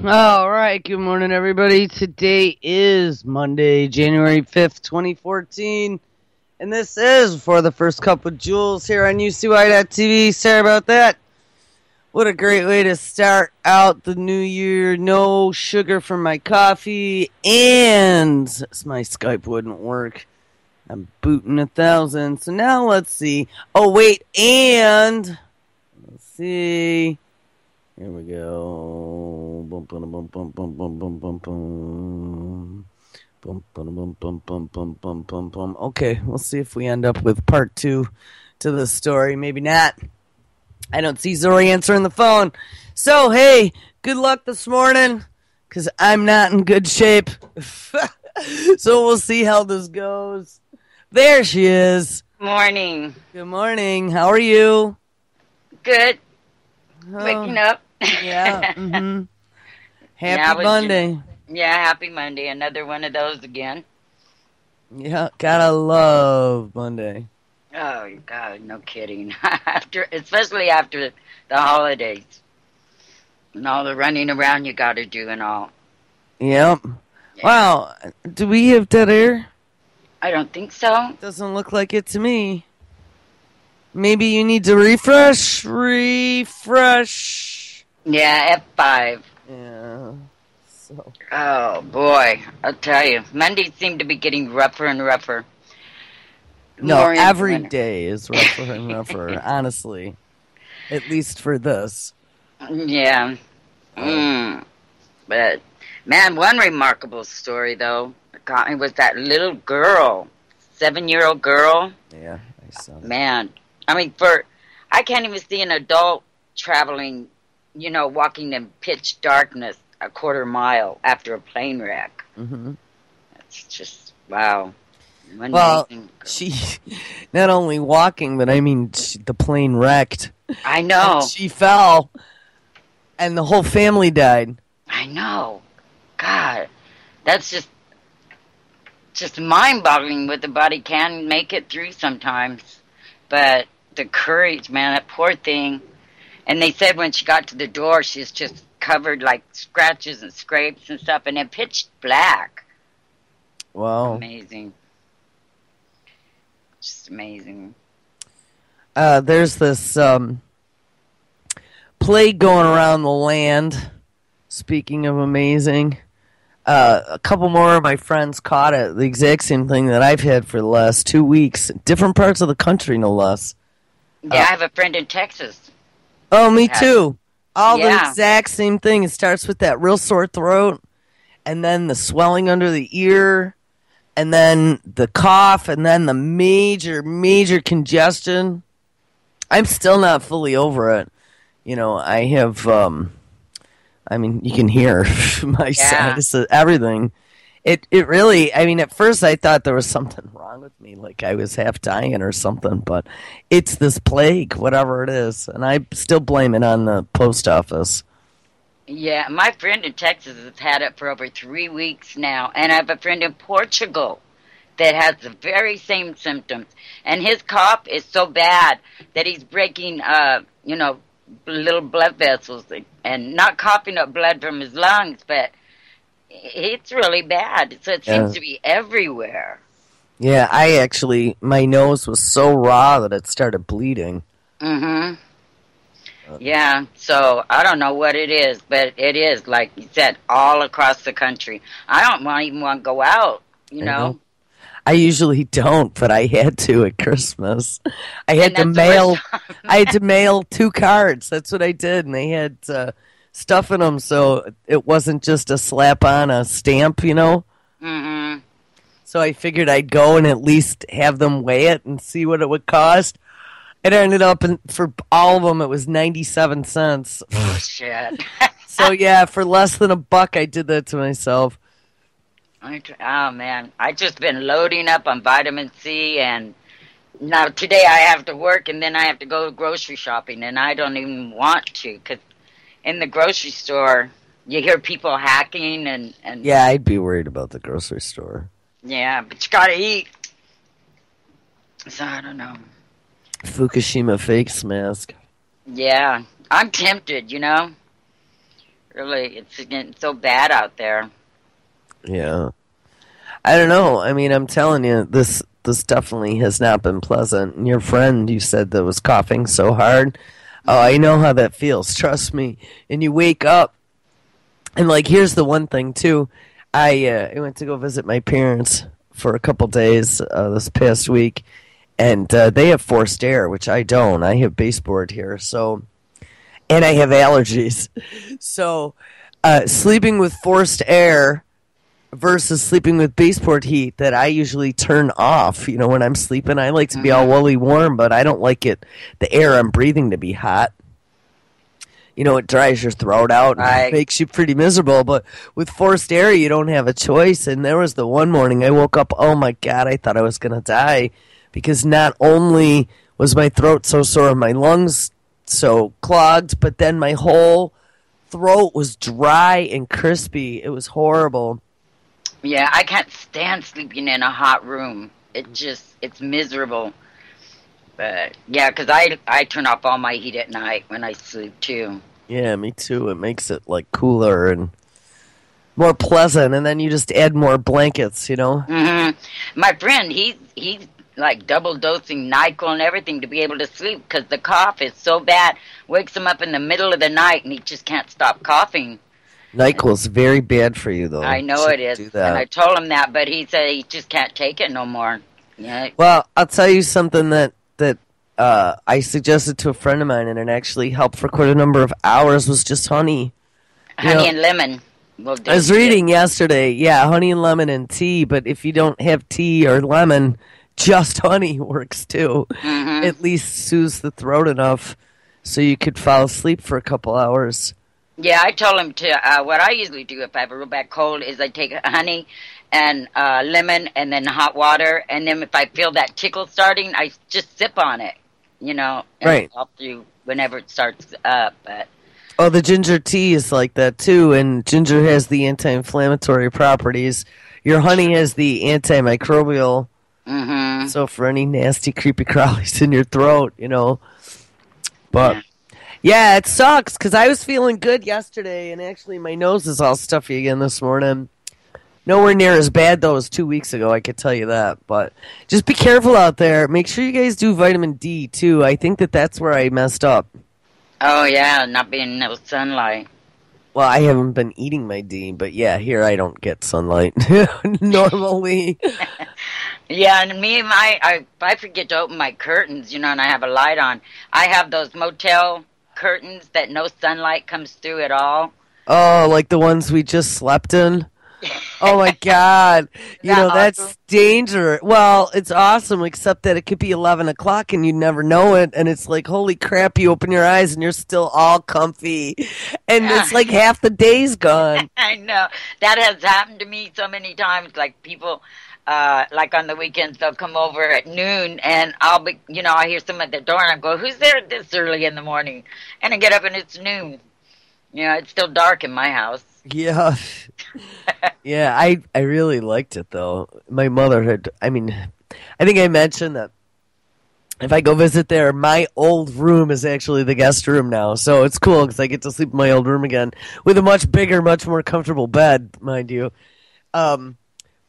All right, good morning, everybody. Today is Monday, January 5th, 2014, and this is For the First Cup with Jules here on UCY.tv. Sorry about that. What a great way to start out the new year. No sugar for my coffee, and my Skype wouldn't work. I'm booting 1,000, so now let's see. Oh, wait, and let's see. Here we go. Bum, bum, bum, bum, bum, bum, bum, bum, bum. Bum, bum, bum, bum, bum, bum, bum, bum, bum. Okay, we'll see if we end up with part 2 to the story. Maybe not. I don't see Zorie answering the phone. So, hey, good luck this morning, because I'm not in good shape. So we'll see how this goes. There she is. Morning. Good morning. How are you? Good. Oh, Waking up. yeah. Mm-hmm. Yeah, Happy Monday. happy Monday. Another one of those again. Yeah, gotta love Monday. Oh God, no kidding. Especially after the holidays and all the running around you got to do and all. Yep. Yeah. Wow. Do we have dead air? I don't think so. Doesn't look like it to me. Maybe you need to refresh. Yeah, F5. Yeah. So. Oh boy, I'll tell you, Mondays seem to be getting rougher and rougher. No, More every day is rougher and rougher, honestly. At least for this. Yeah. But, man, one remarkable story, though, it was that little girl, 7-year-old girl. Yeah, I saw that. Man, I mean, I can't even see an adult traveling, walking in pitch darkness a quarter mile after a plane wreck. Mm-hmm. That's just, wow. Well, she not only walking, but I mean, the plane wrecked. I know. And she fell, and the whole family died. I know. God, that's just mind-boggling what the body can make it through sometimes. But the courage, man, that poor thing. And they said when she got to the door, she was just covered like scratches and scrapes and stuff, and then pitch black. Wow. Amazing. Just amazing. There's this plague going around the land. Speaking of amazing, a couple more of my friends caught it. The exact same thing that I've had for the last 2 weeks. Different parts of the country, no less. Yeah, I have a friend in Texas. Oh, me too. All the Yeah. exact same thing. It starts with that real sore throat, and then the swelling under the ear, and then the cough, and then the major, major congestion. I'm still not fully over it. I have, I mean, you can hear my sinuses, everything. It really, I mean, at first I thought there was something wrong with me, like I was half dying or something, but it's this plague, whatever it is, and I still blame it on the post office. Yeah, my friend in Texas has had it for over 3 weeks now, and I have a friend in Portugal that has the very same symptoms, and his cough is so bad that he's breaking, little blood vessels and not coughing up blood from his lungs, but it's really bad. So it seems to be everywhere. Yeah, my nose was so raw that it started bleeding. Mm-hmm. Yeah, so I don't know what it is, but it is, like you said, all across the country. I don't even want to go out, you know. I usually don't, but I had to at Christmas. I had to mail 2 cards. That's what I did, and they had stuff in them, so it wasn't just a slap on a stamp, Mm-hmm. So I figured I'd go and at least have them weigh it and see what it would cost. It ended up, for all of them, it was 97 cents. Oh, shit. So, yeah, for less than $1, I did that to myself. Oh, man. I've just been loading up on vitamin C, and now today I have to work, and then I have to go grocery shopping, and I don't even want to, because in the grocery store, you hear people hacking, and... Yeah, I'd be worried about the grocery store. Yeah, but you gotta eat. So, I don't know. Fukushima face mask. Yeah, I'm tempted, Really, it's getting so bad out there. Yeah. I don't know. I mean, I'm telling you, this definitely has not been pleasant. And your friend, you said, that was coughing so hard. Oh, I know how that feels. Trust me. And you wake up, and like, here's the one thing too. I went to go visit my parents for a couple days this past week, and they have forced air, which I don't. I have baseboard here, so, and I have allergies, so sleeping with forced air versus sleeping with baseboard heat that I usually turn off. You know, when I'm sleeping, I like to be all woolly warm, but I don't like the air I'm breathing to be hot. You know, it dries your throat out and makes you pretty miserable. But with forced air, you don't have a choice. And there was the one morning I woke up, oh my God, I thought I was going to die. Because not only was my throat so sore and my lungs so clogged, but then my whole throat was dry and crispy. It was horrible. Yeah, I can't stand sleeping in a hot room. It's miserable. But, yeah, because I turn off all my heat at night when I sleep, too. Yeah, me too. It makes it, like, cooler and more pleasant, and then you just add more blankets, you know? Mm-hmm. My friend, he's like, double-dosing NyQuil and everything to be able to sleep because the cough is so bad. Wakes him up in the middle of the night, and he just can't stop coughing. NyQuil's very bad for you, though. I know it is, and I told him that, but he said he just can't take it no more. Yeah. Well, I'll tell you something that I suggested to a friend of mine, and it actually helped for quite a number of hours, was just honey. Honey and lemon. I was reading yesterday, honey and lemon and tea, but if you don't have tea or lemon, just honey works too. Mm-hmm. At least soothes the throat enough so you could fall asleep for a couple hours. Yeah, I told him to, what I usually do if I have a real bad cold is I take honey and lemon and then hot water, and then if I feel that tickle starting, I just sip on it, you know, and right. I'll do whenever it starts up. But oh, the ginger tea is like that too, and ginger has the anti-inflammatory properties. Your honey has the antimicrobial. Mm-hmm. So for any nasty, creepy crawlies in your throat, you know. But yeah, it sucks because I was feeling good yesterday, and actually my nose is all stuffy again this morning. Nowhere near as bad, though, as 2 weeks ago, I could tell you that. But just be careful out there. Make sure you guys do vitamin D, too. I think that's where I messed up. Oh, yeah, not being in no sunlight. Well, I haven't been eating my D, but yeah, here I don't get sunlight normally. Yeah, and I forget to open my curtains, you know, and I have a light on. I have those motel curtains that no sunlight comes through at all. Oh, like the ones we just slept in? Oh my God. You know, that's awesome? Danger. Well, it's awesome, except that it could be 11 o'clock and you never know it. And it's like, holy crap, you open your eyes and you're still all comfy. And it's like half the day's gone. I know. That has happened to me so many times. Like people, like on the weekends, they'll come over at noon and I'll be, you know, I hear someone at the door and I go, who's there this early in the morning? And I get up and it's noon. You know, it's still dark in my house. Yeah. Yeah, I really liked it, though. My mother I think I mentioned that if I go visit there, my old room is actually the guest room now. So it's cool because I get to sleep in my old room again with a much bigger, much more comfortable bed, mind you.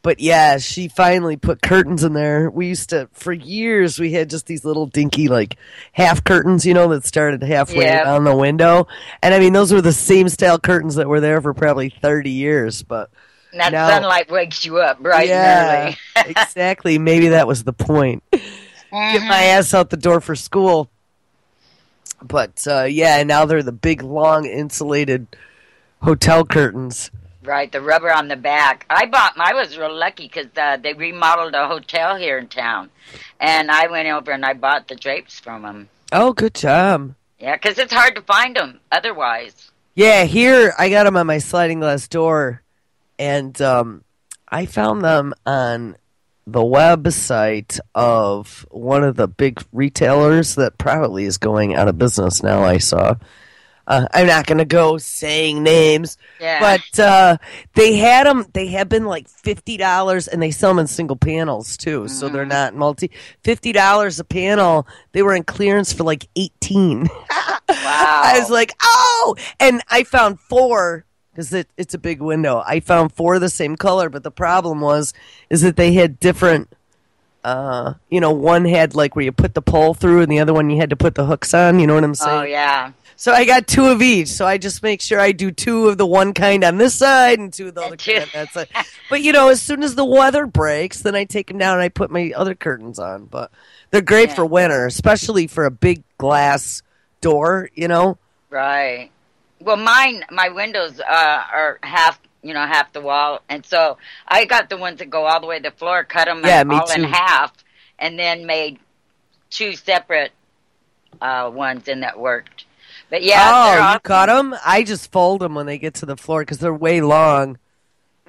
But yeah, she finally put curtains in there. We used to, for years, we had just these little dinky, like, half curtains, you know, that started halfway down the window. And I mean, those were the same style curtains that were there for probably 30 years. But that sunlight wakes you up bright and early. Exactly. Maybe that was the point. Mm-hmm. Get my ass out the door for school. But, and now they're the big, long, insulated hotel curtains. Right, the rubber on the back. I was real lucky because they remodeled a hotel here in town. And I went over and I bought the drapes from them. Oh, good job. Yeah, because it's hard to find them otherwise. Yeah, here I got them on my sliding glass door. And I found them on the website of one of the big retailers that probably is going out of business now, I saw. I'm not going to go saying names, but they had them. They have been like $50, and they sell them in single panels too, so they're not multi. $50 a panel. They were in clearance for like $18. Wow. I was like, oh! And I found 4, because it's a big window. I found 4 of the same color, but the problem is that they had different, one had like where you put the pole through, and the other one you had to put the hooks on, you know what I'm saying? Oh, yeah. So I got 2 of each, so I just make sure I do 2 of the one kind on this side and 2 of the other kind on that side. But, as soon as the weather breaks, then I take them down and I put my other curtains on. But they're great for winter, especially for a big glass door, Right. Well, my windows are half the wall. And so I got the ones that go all the way to the floor, cut them all in half, and then made 2 separate ones, and that worked. But yeah, awesome. You cut them? I just fold them when they get to the floor because they're way long.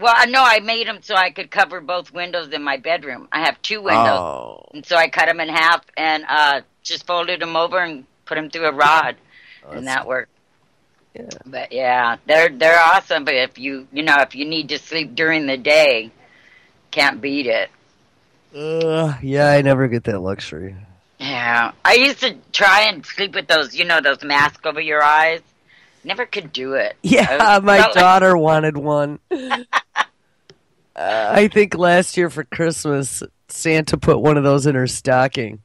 Well, no, I made them so I could cover both windows in my bedroom. I have 2 windows, and so I cut them in half and just folded them over and put them through a rod, and that worked. Yeah. But yeah, they're awesome. But if you need to sleep during the day, can't beat it. Yeah, I never get that luxury. Yeah, I used to try and sleep with those, those masks over your eyes. Never could do it. Yeah, my daughter wanted one. I think last year for Christmas, Santa put one of those in her stocking.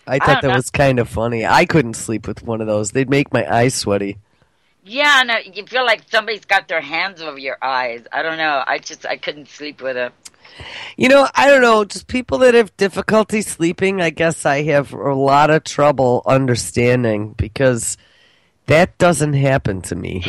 I thought that was kind of funny. I couldn't sleep with one of those. They'd make my eyes sweaty. Yeah, no, you feel like somebody's got their hands over your eyes. I don't know. I couldn't sleep with it. I don't know. Just people that have difficulty sleeping, I guess I have a lot of trouble understanding because that doesn't happen to me.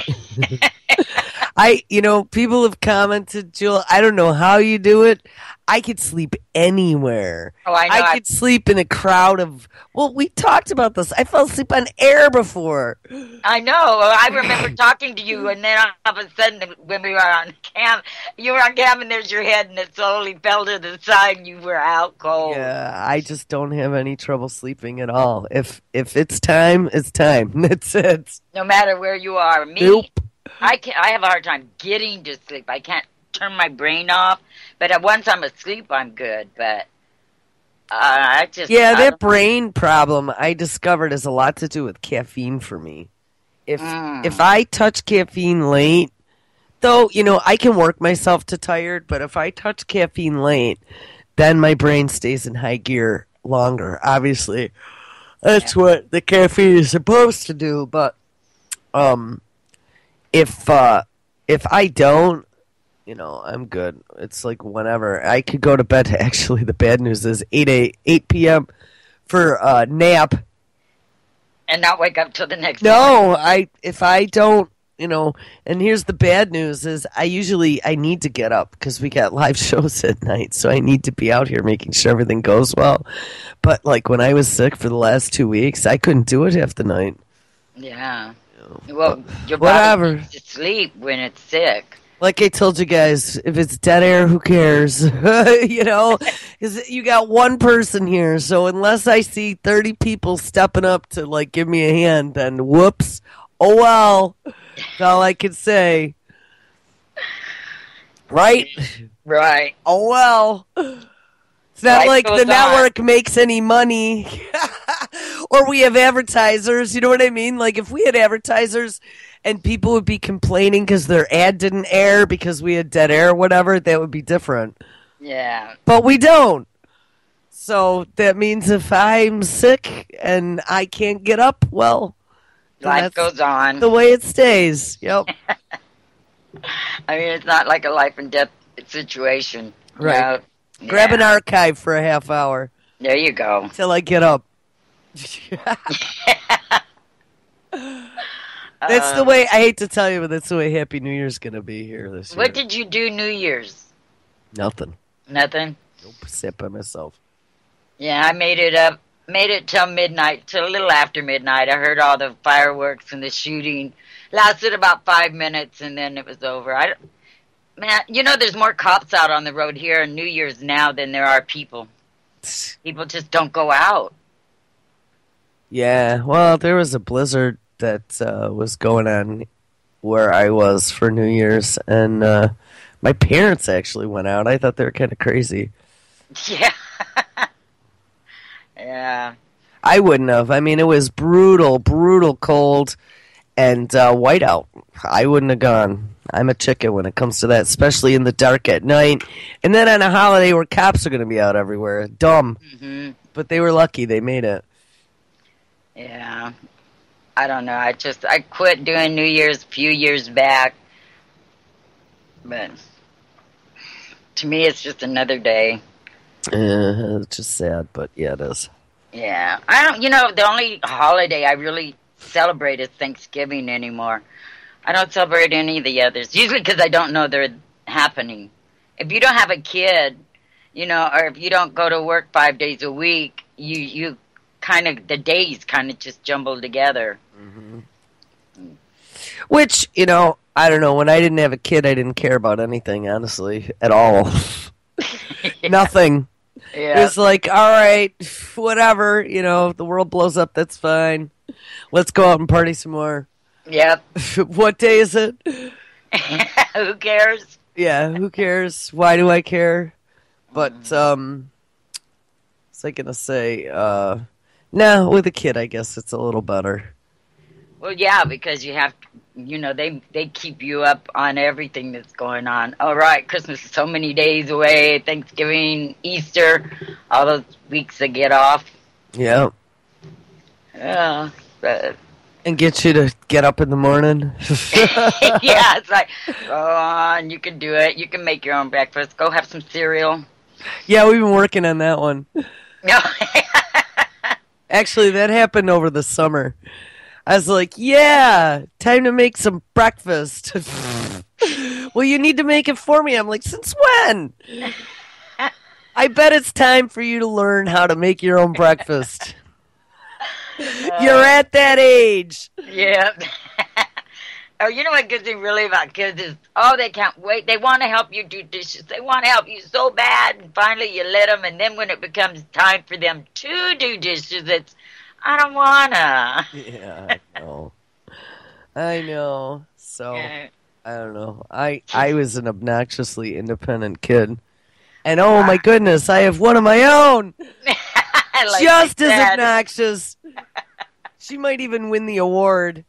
People have commented, Jules, I don't know how you do it. I could sleep anywhere. Oh, I know. I could sleep in a crowd of... Well, we talked about this. I fell asleep on air before. I know. I remember talking to you, and then all of a sudden, when we were on cam, you were on cam, and there's your head, and it slowly fell to the side, and you were out cold. Yeah, I just don't have any trouble sleeping at all. If it's time, it's time. That's it. No matter where you are. Me, nope. I have a hard time getting to sleep. I can't turn my brain off. But once I'm asleep, I'm good. But that brain problem I discovered has a lot to do with caffeine for me. If I touch caffeine late, though, I can work myself to tired. But if I touch caffeine late, then my brain stays in high gear longer. Obviously, that's what the caffeine is supposed to do. But if I don't, I'm good. It's like whenever. I could go to bed. Actually, the bad news is 8 p.m. for a nap. And not wake up till the next morning. If I don't, and here's the bad news is I need to get up because we got live shows at night, so I need to be out here making sure everything goes well. But like when I was sick for the last 2 weeks, I couldn't do it half the night. Yeah. Well, your body needs to sleep when it's sick. Like I told you guys, if it's dead air, who cares? Because you got one person here. So unless I see 30 people stepping up to like give me a hand, then whoops. Oh well. That's all I can say. Right? Right. Oh well. It's not like the network makes any money. Or we have advertisers. You know what I mean? Like if we had advertisers and people would be complaining because their ad didn't air because we had dead air or whatever, that would be different. Yeah. But we don't. So that means if I'm sick and I can't get up, well, life goes on. The way it stays. Yep. I mean, it's not like a life and death situation. Right. Grab an archive for a half hour. There you go. Until I get up. That's the way, I hate to tell you, but that's the way Happy New Year's going to be here this year. What did you do New Year's? Nothing. Nothing? Nope, sat by myself. Yeah, I made it till midnight, till a little after midnight. I heard all the fireworks and the shooting. Lasted about 5 minutes, and then it was over. Man, there's more cops out on the road here on New Year's now than there are people. People just don't go out. Yeah, well, there was a blizzard that was going on where I was for New Year's, and my parents actually went out. I thought they were kind of crazy. Yeah. Yeah. I wouldn't have. I mean, it was brutal, brutal cold and whiteout. I wouldn't have gone. I'm a chicken when it comes to that, especially in the dark at night. And then on a holiday where cops are going to be out everywhere. Dumb. Mm-hmm. But they were lucky. They made it. Yeah. I don't know. I quit doing New Year's a few years back. But to me, it's just another day. It's just sad, but yeah, it is. Yeah. The only holiday I really celebrate is Thanksgiving anymore. I don't celebrate any of the others, usually because I don't know they're happening. If you don't have a kid, or if you don't go to work 5 days a week, you kind of, the days kind of just jumble together. Mm-hmm. Which, I don't know. When I didn't have a kid, I didn't care about anything, honestly, at all. Yeah. Nothing. Yeah. It was like, all right, whatever, the world blows up, that's fine. Let's go out and party some more. Yep. What day is it? Who cares? Yeah, who cares? Why do I care? But, what's I going to say? No, with a kid, I guess it's a little better. Well, yeah, because you have, they keep you up on everything that's going on. All right, Christmas is so many days away, Thanksgiving, Easter, all those weeks that get off. Yeah. Yeah, but... And get you to get up in the morning. Yeah, it's like, go on, you can do it. You can make your own breakfast. Go have some cereal. Yeah, we've been working on that one. No. Actually, that happened over the summer. I was like, yeah, time to make some breakfast. Well, you need to make it for me. I'm like, since when? I bet it's time for you to learn how to make your own breakfast. You're at that age. Yeah. Oh, you know what gets me really about kids is, they can't wait. They want to help you do dishes. They want to help you so bad. And finally you let them. And then when it becomes time for them to do dishes, it's, I don't want to. Yeah, I know. So, Yeah. I don't know. I was an obnoxiously independent kid. And oh my goodness, I have one of my own. Like just as that. obnoxious. She might even win the award.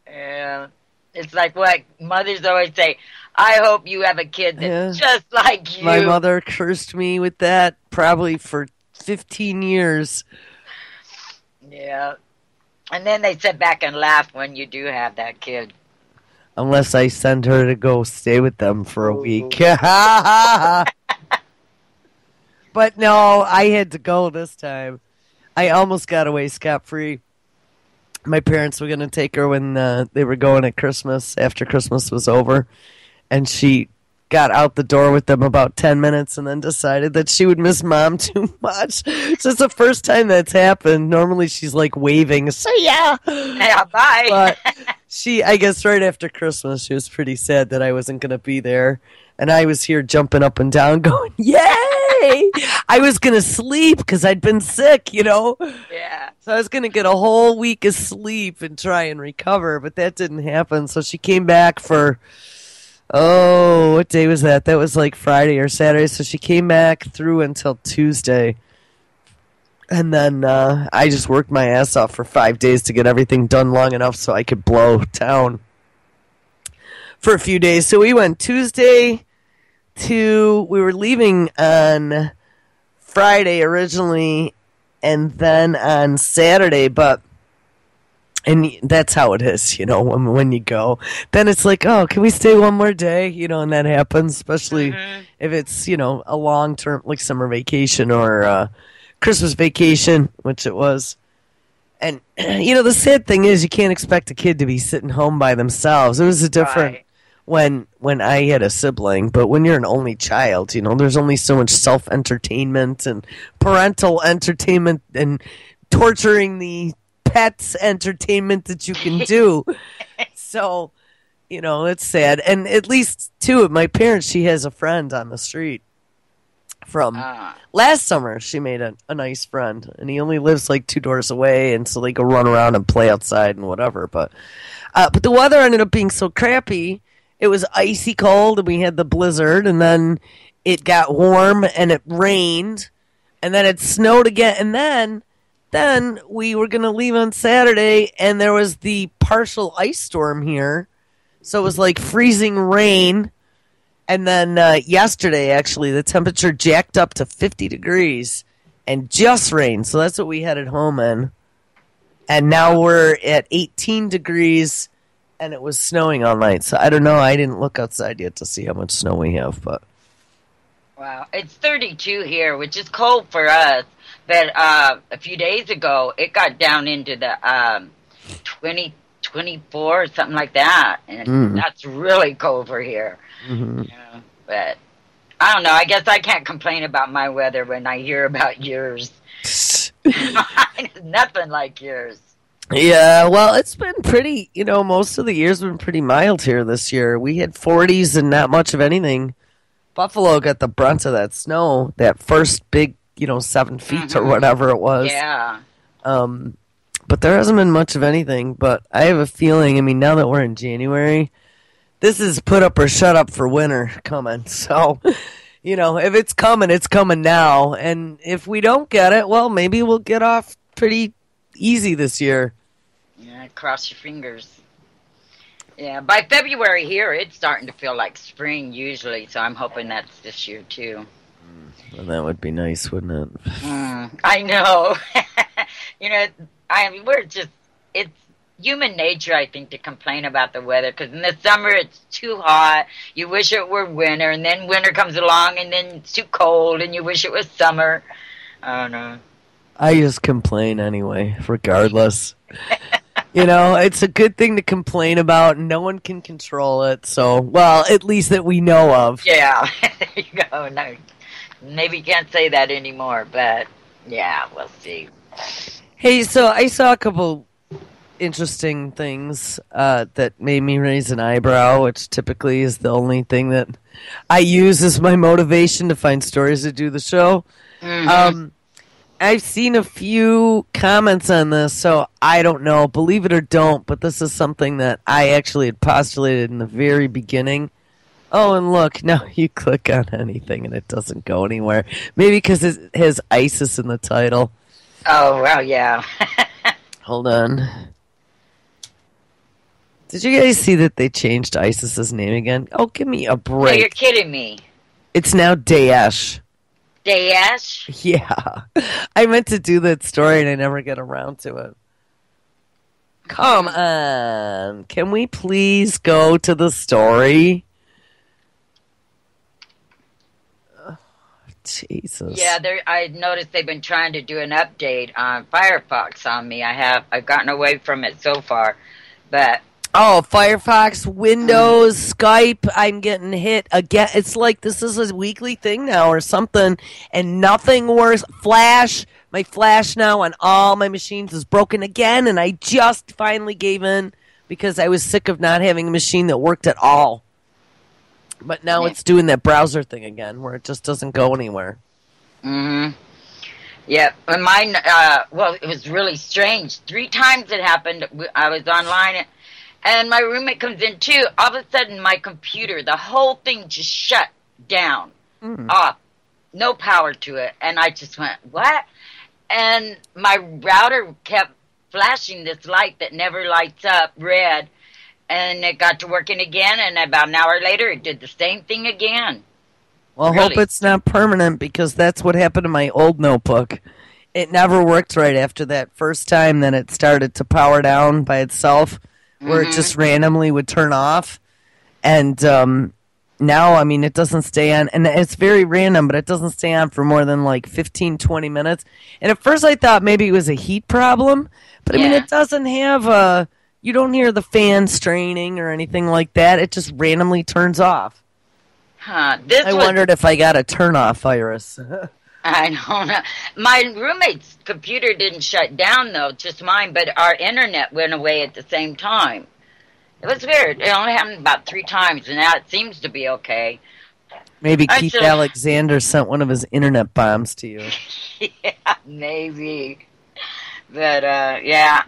Yeah. It's like what mothers always say, I hope you have a kid that's just like you. My mother cursed me with that probably for 15 years. Yeah. And then they sit back and laugh when you do have that kid. Unless I send her to go stay with them for a week. But no, I had to go this time. I almost got away scot-free. My parents were going to take her when they were going at Christmas, after Christmas was over. And she got out the door with them about 10 minutes and then decided that she would miss Mom too much. So it's the first time that's happened. Normally she's like waving, see ya! Yeah, bye! But I guess right after Christmas, she was pretty sad that I wasn't going to be there. And I was here jumping up and down going, yay! I was going to sleep because I'd been sick, Yeah. So I was going to get a whole week of sleep and try and recover, but that didn't happen. So she came back for, what day was that? That was like Friday or Saturday. So she came back through until Tuesday. And then I just worked my ass off for 5 days to get everything done long enough so I could blow town for a few days. So we went Tuesday we were leaving on Friday originally, and then on Saturday, and that's how it is, when you go. Then it's like, oh, can we stay one more day? And that happens, especially if it's, a long-term, like summer vacation or Christmas vacation, which it was. And, the sad thing is you can't expect a kid to be sitting home by themselves. It was a different when I had a sibling, but when you're an only child, there's only so much self-entertainment and parental entertainment and torturing the pets entertainment that you can do. So, it's sad. And at least, too, my parents, she has a friend on the street from last summer. She made a nice friend, and he only lives like 2 doors away, and so they go run around and play outside and whatever. But the weather ended up being so crappy. It was icy cold, and we had the blizzard, and then it got warm, and it rained, and then it snowed again, and then then we were going to leave on Saturday, and there was the partial ice storm here. So it was like freezing rain. And then yesterday, actually, the temperature jacked up to 50 degrees and just rained. So that's what we headed home in. And now we're at 18 degrees, and it was snowing all night. So I don't know. I didn't look outside yet to see how much snow we have. But wow, it's 32 here, which is cold for us. But a few days ago, it got down into the 20, 24, or something like that. And that's really cold for here. Mm-hmm. Yeah, but I don't know. I guess I can't complain about my weather when I hear about yours. Nothing like yours. Yeah, well, it's been pretty, most of the year's been pretty mild here this year. We had 40s and not much of anything. Buffalo got the brunt of that snow, that first big, 7 feet or whatever it was. Yeah. But there hasn't been much of anything. But I have a feeling, now that we're in January, this is put up or shut up for winter coming. So, if it's coming now. And if we don't get it, well, maybe we'll get off pretty easy this year. Yeah, cross your fingers. Yeah, by February here, it's starting to feel like spring usually, so I'm hoping that's this year too. Well, that would be nice, wouldn't it? I know. It's human nature, I think, to complain about the weather, because in the summer it's too hot, you wish it were winter, and then winter comes along, and then it's too cold, and you wish it was summer. I don't know. I just complain anyway, regardless. It's a good thing to complain about. No one can control it. So, well, at least that we know of. Yeah, there you go. No, maybe you can't say that anymore, but yeah, we'll see. Hey, so I saw a couple interesting things that made me raise an eyebrow, which typically is the only thing that I use as my motivation to find stories to do the show. Mm-hmm. I've seen a few comments on this, so I don't know. Believe it or don't, but this is something that I actually had postulated in the very beginning. Oh, and look, now you click on anything and it doesn't go anywhere. Maybe because it has ISIS in the title. Oh, well, yeah. Hold on. Did you guys see that they changed ISIS's name again? Oh, give me a break. No, you're kidding me. It's now Daesh. Daesh? Yeah. I meant to do that story and I never get around to it. Come on. Can we please go to the story? Oh, Jesus. Yeah, I noticed they've been trying to do an update on Firefox on me. I've gotten away from it so far, but... Oh, Firefox, Windows, Skype, I'm getting hit again. It's like this is a weekly thing now or something, and nothing worse. Flash, my Flash now on all my machines is broken again, and I just finally gave in because I was sick of not having a machine that worked at all. But now it's doing that browser thing again where it just doesn't go anywhere. Mm-hmm. Yeah, and mine, it was really strange. 3 times it happened. I was online and my roommate comes in too. All of a sudden, my computer, the whole thing just shut down, off, no power to it. And I just went, what? And my router kept flashing this light that never lights up, red. And it got to working again, and about an hour later, it did the same thing again. Well, really? Hope it's not permanent, because that's what happened to my old notebook. It never worked right after that first time, then it started to power down by itself. Where it just randomly would turn off. And now, it doesn't stay on. And it's very random, but it doesn't stay on for more than like 15, 20 minutes. And at first I thought maybe it was a heat problem. But, it doesn't have you don't hear the fan straining or anything like that. It just randomly turns off. Huh. I wondered if I got a turn-off virus. I don't know. My roommate's computer didn't shut down, though, just mine, but our internet went away at the same time. It was weird. It only happened about 3 times, and now it seems to be okay. Maybe Keith Alexander sent one of his internet bombs to you. Yeah, maybe. But,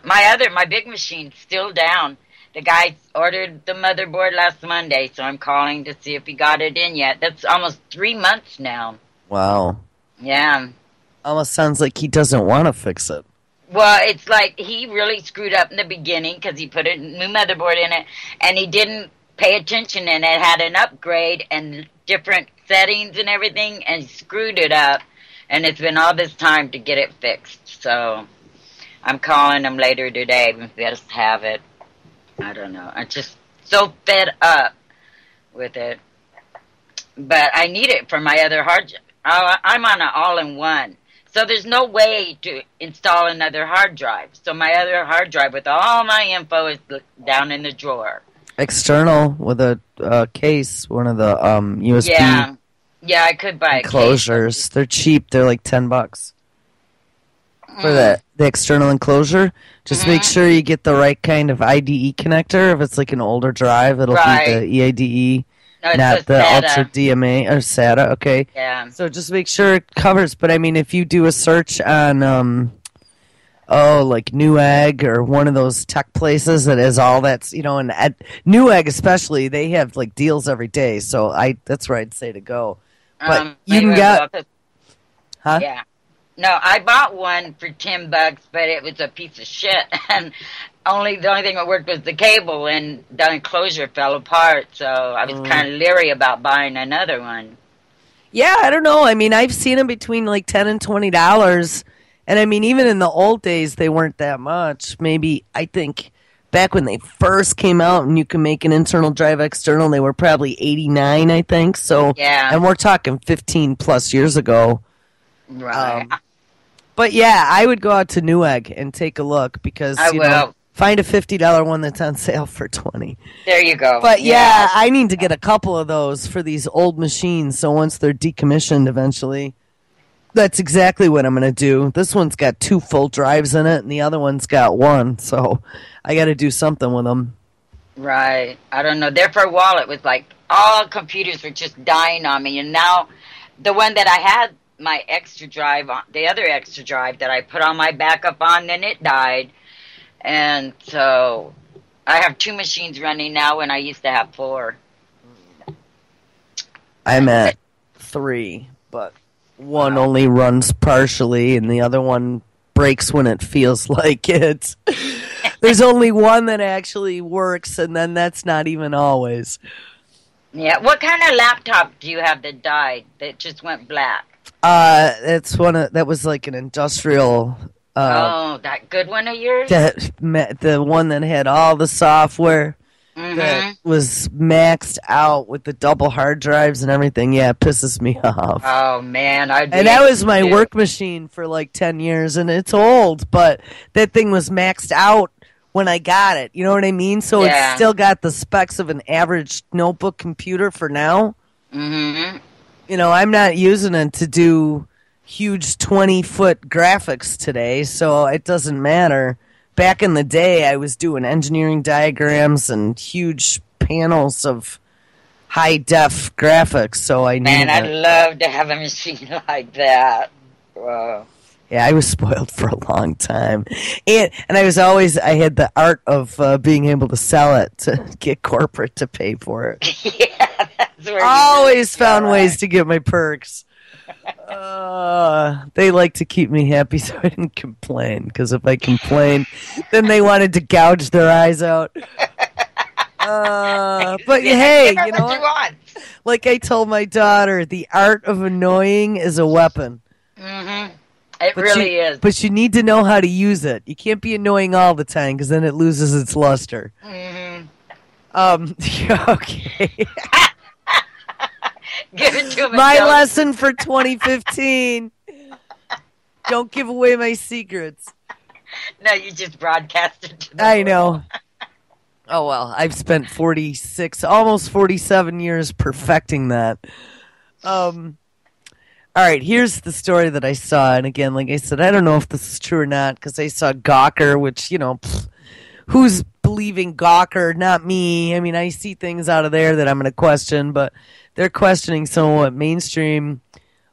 my big machine's still down. The guy ordered the motherboard last Monday, so I'm calling to see if he got it in yet. That's almost 3 months now. Wow. Yeah. Almost sounds like he doesn't want to fix it. Well, it's like he really screwed up in the beginning because he put a new motherboard in it, and he didn't pay attention, and it had an upgrade and different settings and everything, and he screwed it up. And it's been all this time to get it fixed. So I'm calling him later today. We just have it. I don't know. I'm just so fed up with it. But I need it for my other hard drive. I'm on an all-in-one. So there's no way to install another hard drive. So my other hard drive with all my info is down in the drawer. External with a case, one of the USB. Yeah, I could buy enclosures. A case. They're cheap. They're like $10 for the external enclosure. Just make sure you get the right kind of IDE connector. If it's like an older drive, it'll be the EIDE. No, not the SATA. Ultra DMA or SATA, okay. Yeah. So just make sure it covers. But I mean, if you do a search on, like Newegg or one of those tech places that has all that, and at Newegg especially, they have like deals every day. So that's where I'd say to go. But you can get, huh? Yeah. No, I bought one for $10, but it was a piece of shit, and the only thing that worked was the cable, and the enclosure fell apart. So I was kind of leery about buying another one. Yeah, I don't know. I mean, I've seen them between like $10 and $20, and I mean, even in the old days, they weren't that much. Maybe I think back when they first came out, and you can make an internal drive external, they were probably $89, I think. So yeah, and we're talking 15 plus years ago. Right. But yeah, I would go out to Newegg and take a look because I will. Find a $50 one that's on sale for $20. There you go. But yeah, I need to get a couple of those for these old machines. So once they're decommissioned eventually, that's exactly what I'm going to do. This one's got 2 full drives in it, and the other one's got 1. So I got to do something with them. Right. I don't know. There for a while, it was like all computers were just dying on me, and now the one that I had. My extra drive, the other extra drive that I put on my backup on, then it died. And so I have 2 machines running now when I used to have 4. I'm at 3, but one only runs partially and the other one breaks when it feels like it. There's only one that actually works, and then that's not even always. Yeah. What kind of laptop do you have that died, that just went black? It's that was like an industrial. That good one of yours? The one that had all the software that was maxed out with the double hard drives and everything. Yeah, it pisses me off. Oh man, and that was my work machine for like 10 years, and it's old, but that thing was maxed out when I got it. You know what I mean? So it's still got the specs of an average notebook computer for now. Mm-hmm. I'm not using it to do huge 20-foot graphics today, so it doesn't matter. Back in the day, I was doing engineering diagrams and huge panels of high-def graphics, so I knew Man, I'd love to have a machine like that. Whoa. Yeah, I was spoiled for a long time. And I had the art of being able to sell it to get corporate to pay for it. Yeah, that's where always found ways to get my perks. They like to keep me happy, so I didn't complain. Because if I complained, then they wanted to gouge their eyes out. But hey, you know what? Like I told my daughter, the art of annoying is a weapon. Mm-hmm. It really is. But you need to know how to use it. You can't be annoying all the time because then it loses its luster. Mm-hmm. Okay. Give it to him. My lesson for 2015. Don't give away my secrets. No, you just broadcasted to the I know. Oh, well, I've spent 46, almost 47 years perfecting that. All right, here's the story that I saw. And again, like I said, I don't know if this is true or not because I saw Gawker, which, who's believing Gawker? Not me. I mean, I see things out of there that I'm going to question, but they're questioning some of what mainstream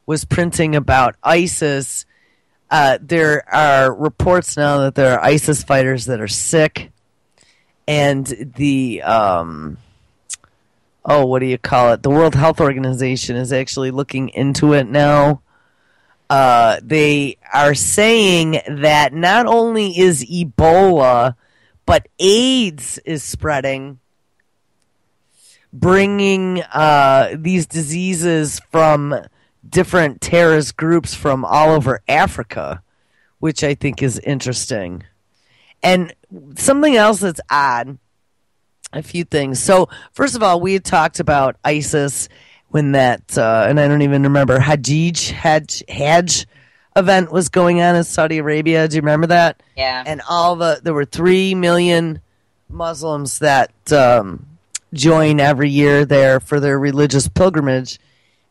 was printing about ISIS. There are reports now that there are ISIS fighters that are sick. And the, what do you call it? The World Health Organization is actually looking into it now. they are saying that not only is Ebola, but AIDS is spreading, bringing these diseases from different terrorist groups from all over Africa, which I think is interesting. And something else that's odd, a few things. So, first of all, we had talked about ISIS when that, and I don't even remember, Hajj event was going on in Saudi Arabia. Do you remember that? Yeah. And there were 3 million Muslims that join every year there for their religious pilgrimage.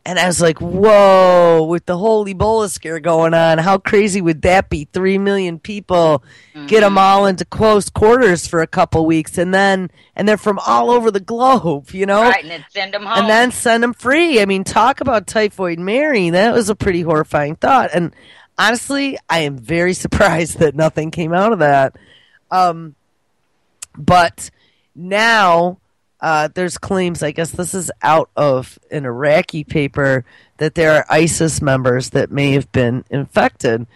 And I was like, whoa, with the whole Ebola scare going on, how crazy would that be? 3 million people, get them all into close quarters for a couple weeks, and they're from all over the globe, you know? Right, and then send them home. And then send them free. I mean, talk about Typhoid Mary. That was a pretty horrifying thought. And honestly, I am very surprised that nothing came out of that. But now... there's claims, I guess this is out of an Iraqi paper, that there are ISIS members that may have been infected.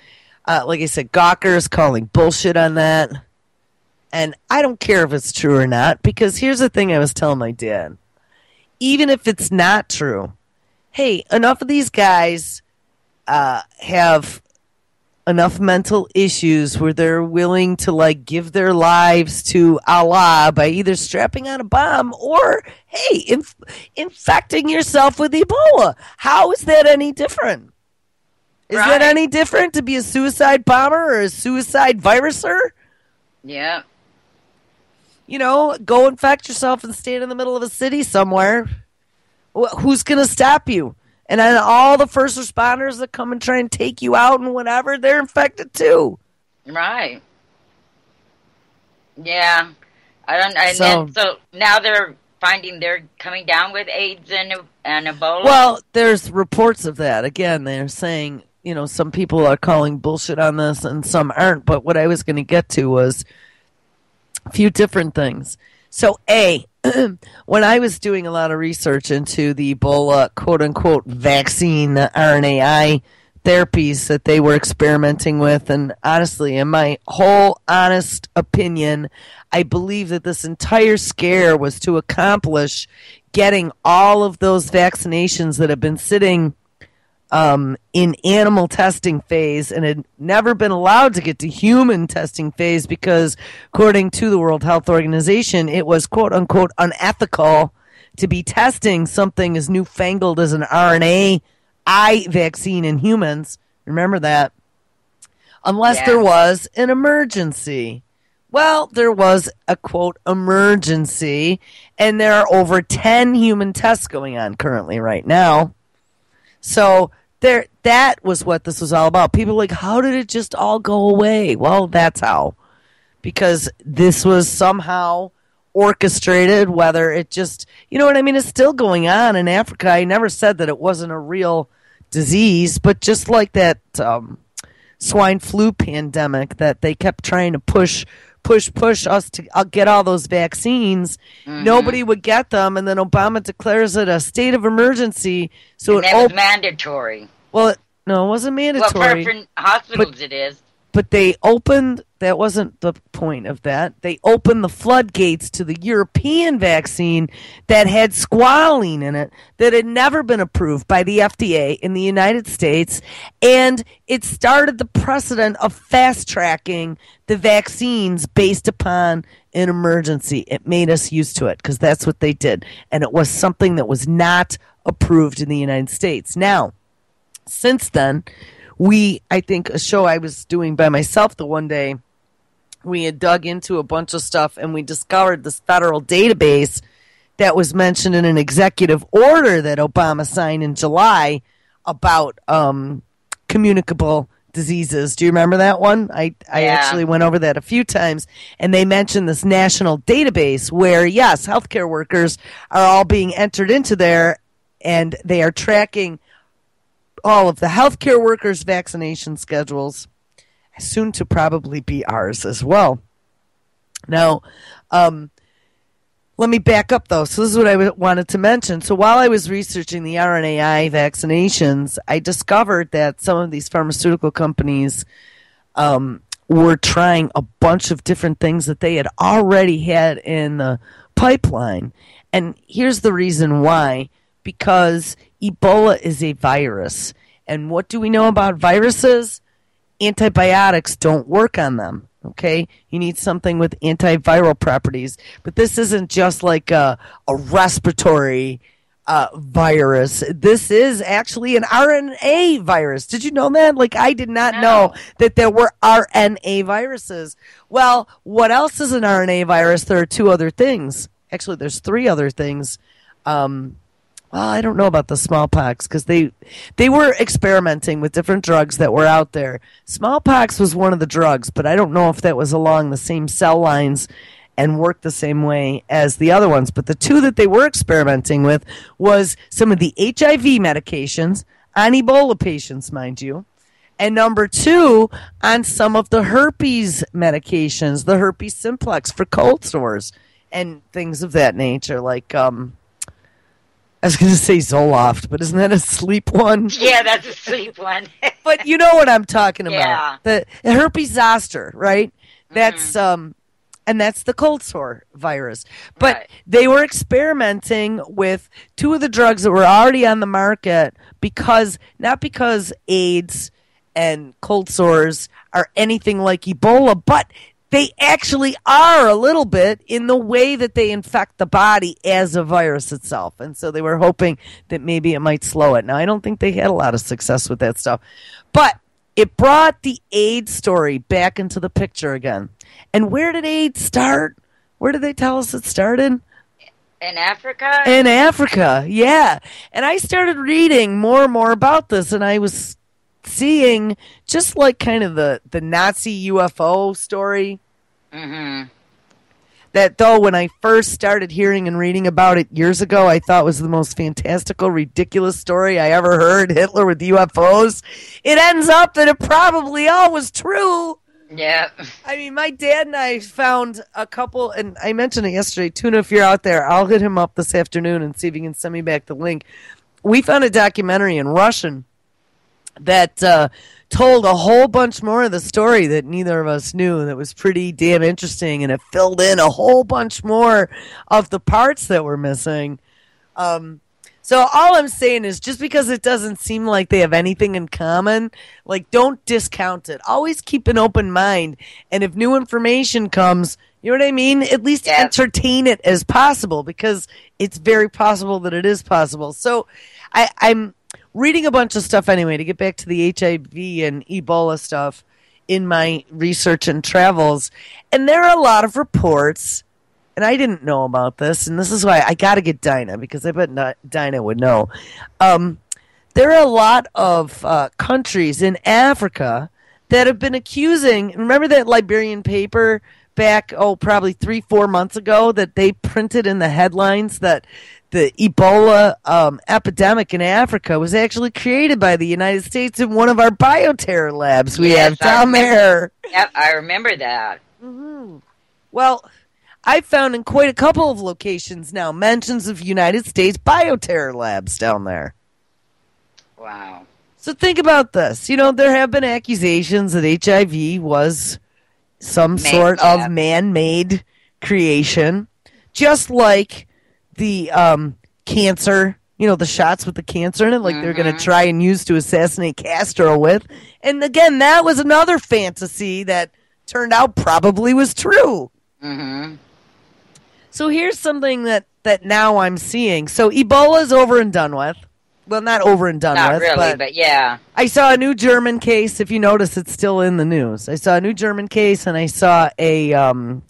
Like I said, Gawker's calling bullshit on that. And I don't care if it's true or not, because here's the thing I was telling my dad. Even if it's not true, hey, enough of these guys have enough mental issues where they're willing to like give their lives to Allah by either strapping on a bomb or, hey, infecting yourself with Ebola. How is that any different? Is that any different to be a suicide bomber or a suicide viruser? Yeah. You know, go infect yourself and stand in the middle of a city somewhere. Who's going to stop you? And then all the first responders that come and try and take you out and whatever, they're infected too. Right. Yeah. So now they're finding they're coming down with AIDS and Ebola? Well, there's reports of that. Again, they're saying, you know, some people are calling bullshit on this and some aren't. But what I was going to get to was a few different things. So, when I was doing a lot of research into the Ebola quote-unquote vaccine RNAi therapies that they were experimenting with, and honestly, in my whole honest opinion, I believe that this entire scare was to accomplish getting all of those vaccinations that have been sitting in animal testing phase and had never been allowed to get to human testing phase because, according to the World Health Organization, it was quote-unquote unethical to be testing something as newfangled as an RNAi vaccine in humans. Remember that. Unless there was an emergency. Well, there was a, quote, emergency, and there are over 10 human tests going on currently right now. So that was what this was all about. People were like, how did it just all go away? Well, that's how. Because this was somehow orchestrated, whether it just, you know what I mean? It's still going on in Africa. I never said that it wasn't a real disease, but just like that swine flu pandemic that they kept trying to push us to get all those vaccines. Nobody would get them, and then Obama declares it a state of emergency. So and that was mandatory. Well, no, it wasn't mandatory. Well, for hospitals it is. But they opened, that wasn't the point of that. They opened the floodgates to the European vaccine that had squalene in it that had never been approved by the FDA in the United States. And it started the precedent of fast-tracking the vaccines based upon an emergency. It made us used to it because that's what they did. And it was something that was not approved in the United States. Now, since then, I think a show I was doing by myself the one day, we had dug into a bunch of stuff and we discovered this federal database that was mentioned in an executive order that Obama signed in July about communicable diseases. Do you remember that one? I actually went over that a few times, and they mentioned this national database where, yes, healthcare workers are all being entered into there, and they are tracking all of the healthcare workers' vaccination schedules, soon to probably be ours as well. Now, let me back up, though. So this is what I wanted to mention. So while I was researching the RNAi vaccinations, I discovered that some of these pharmaceutical companies were trying a bunch of different things that they had already had in the pipeline. And here's the reason why. Because Ebola is a virus. And what do we know about viruses? Antibiotics don't work on them. Okay, you need something with antiviral properties, but this isn't just like a respiratory virus. This is actually an RNA virus. Did you know that? Like, I did not know that there were RNA viruses. Well, what else is an RNA virus? There are two other things. Actually, there's three other things. Well, I don't know about the smallpox because they were experimenting with different drugs that were out there. Smallpox was one of the drugs, but I don't know if that was along the same cell lines and worked the same way as the other ones. But the two that they were experimenting with was some of the HIV medications on Ebola patients, mind you, and number two, on some of the herpes medications, the herpes simplex for cold sores and things of that nature, like I was going to say Zoloft, but isn't that a sleep one? Yeah, that's a sleep one. But you know what I'm talking about. Yeah. The herpes zoster, right? That's and that's the cold sore virus. But they were experimenting with two of the drugs that were already on the market not because AIDS and cold sores are anything like Ebola, but they actually are a little bit in the way that they infect the body as a virus itself. And so they were hoping that maybe it might slow it. Now, I don't think they had a lot of success with that stuff. But it brought the AIDS story back into the picture again. And where did AIDS start? Where did they tell us it started? In Africa? In Africa, yeah. And I started reading more and more about this, and I was seeing just like kind of the Nazi UFO story. That though when I first started hearing and reading about it years ago, I thought was the most fantastical, ridiculous story I ever heard, Hitler with UFOs. It ends up that it probably all was true. Yeah. I mean, my dad and I found a couple, and I mentioned it yesterday, Tuna, if you're out there, I'll hit him up this afternoon and see if he can send me back the link. We found a documentary in Russian that told a whole bunch more of the story that neither of us knew. That was pretty damn interesting, and it filled in a whole bunch more of the parts that were missing. So all I'm saying is just because it doesn't seem like they have anything in common, like, don't discount it. Always keep an open mind, and if new information comes, you know what I mean? At least entertain it as possible, because it's very possible that it is possible. So I'm reading a bunch of stuff anyway to get back to the HIV and Ebola stuff in my research and travels. And there are a lot of reports, and I didn't know about this, and this is why I got to get Dinah, because I bet Dinah would know. There are a lot of countries in Africa that have been accusing, remember that Liberian paper back, probably 3-4 months ago, that they printed in the headlines that the Ebola epidemic in Africa was actually created by the United States in one of our bioterror labs we have down there. Yep, I remember that. Mm-hmm. Well, I found in quite a couple of locations now mentions of United States bioterror labs down there. Wow. So think about this. You know, there have been accusations that HIV was some sort of man-made creation, just like the cancer, you know, the shots with the cancer in it, like they're going to try and use to assassinate Castro with. And again, that was another fantasy that turned out probably was true. So here's something that now I'm seeing. So Ebola is over and done with. Well, not over and done with. Not really, but yeah. I saw a new German case. If you notice, it's still in the news. I saw a new German case, and I saw a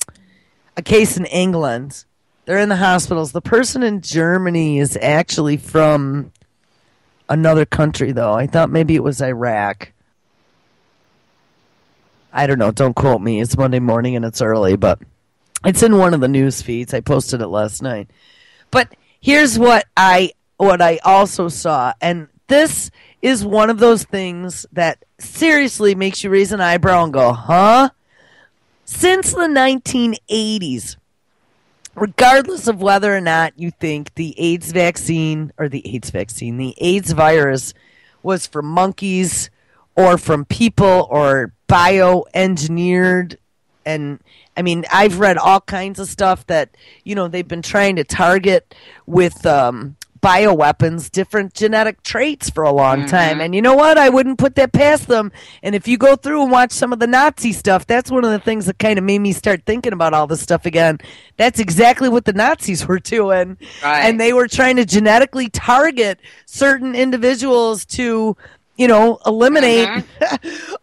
case in England. They're in the hospitals. The person in Germany is actually from another country, though. I thought maybe it was Iraq. I don't know. Don't quote me. It's Monday morning and it's early, but it's in one of the news feeds. I posted it last night. But here's what I also saw, and this is one of those things that seriously makes you raise an eyebrow and go, huh? Since the 1980s, regardless of whether or not you think the AIDS virus was from monkeys or from people or bioengineered. And I mean, I've read all kinds of stuff that, they've been trying to target with bioweapons, different genetic traits for a long time. And you know what? I wouldn't put that past them. And if you go through and watch some of the Nazi stuff, that's one of the things that kind of made me start thinking about all this stuff again. That's exactly what the Nazis were doing. Right. And they were trying to genetically target certain individuals to, eliminate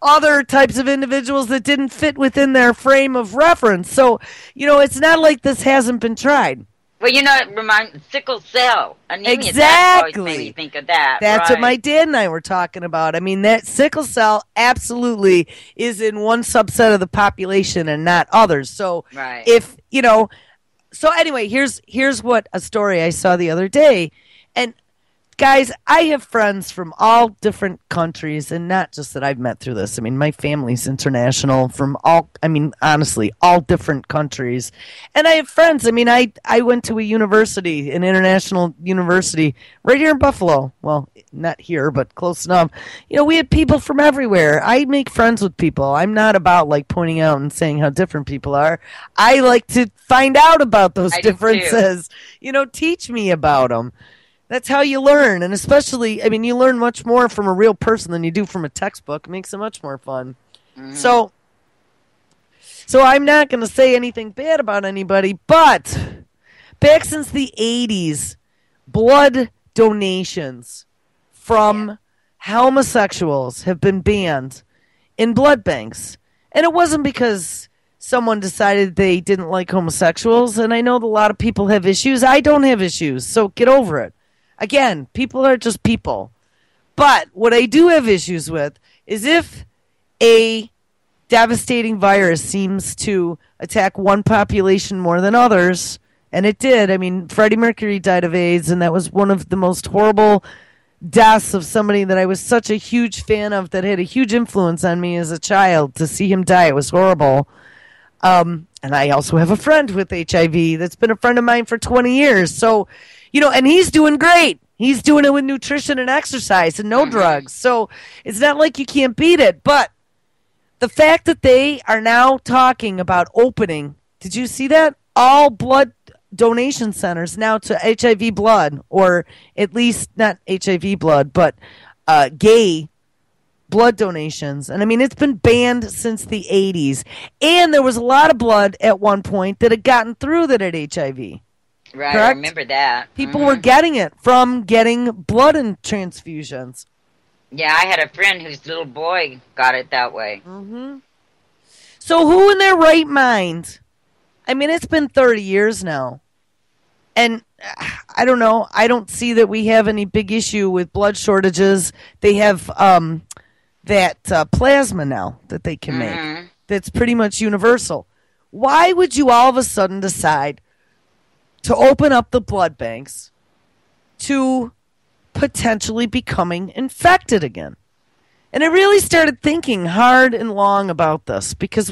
other types of individuals that didn't fit within their frame of reference. So, it's not like this hasn't been tried. Well, it reminds sickle cell anemia. Exactly. That always made me think of that. That's right. what my dad and I were talking about. I mean, that sickle cell absolutely is in one subset of the population and not others. So right. if, so anyway, here's what a story I saw the other day. And guys, I have friends from all different countries, and not just that I've met through this. I mean, my family's international from honestly, all different countries. And I have friends. I mean, I went to an international university right here in Buffalo. Well, not here, but close enough. We had people from everywhere. I make friends with people. I'm not about like pointing out and saying how different people are. I like to find out about those differences. Teach me about them. That's how you learn, and especially, you learn much more from a real person than you do from a textbook. It makes it much more fun. Mm-hmm. So I'm not going to say anything bad about anybody, but back since the 80s, blood donations from homosexuals have been banned in blood banks. And it wasn't because someone decided they didn't like homosexuals, and I know that a lot of people have issues. I don't have issues, so get over it. Again, people are just people. But what I do have issues with is if a devastating virus seems to attack one population more than others, and it did. Freddie Mercury died of AIDS, and that was one of the most horrible deaths of somebody that I was such a huge fan of, that had a huge influence on me as a child. To see him die, it was horrible. And I also have a friend with HIV that's been a friend of mine for 20 years. So, and he's doing great. He's doing it with nutrition and exercise and no drugs. So it's not like you can't beat it. But the fact that they are now talking about opening, did you see that? All blood donation centers now to HIV blood, or at least not HIV blood, but gay blood donations. And it's been banned since the 80s. And there was a lot of blood at one point that had gotten through that had HIV. Right, correct? I remember that. People were getting it from getting blood and transfusions. Yeah, I had a friend whose little boy got it that way. Mm-hmm. So who in their right mind? It's been 30 years now. And I don't know. I don't see that we have any big issue with blood shortages. They have that plasma now that they can make. That's pretty much universal. Why would you all of a sudden decide to open up the blood banks to potentially becoming infected again? And I really started thinking hard and long about this, because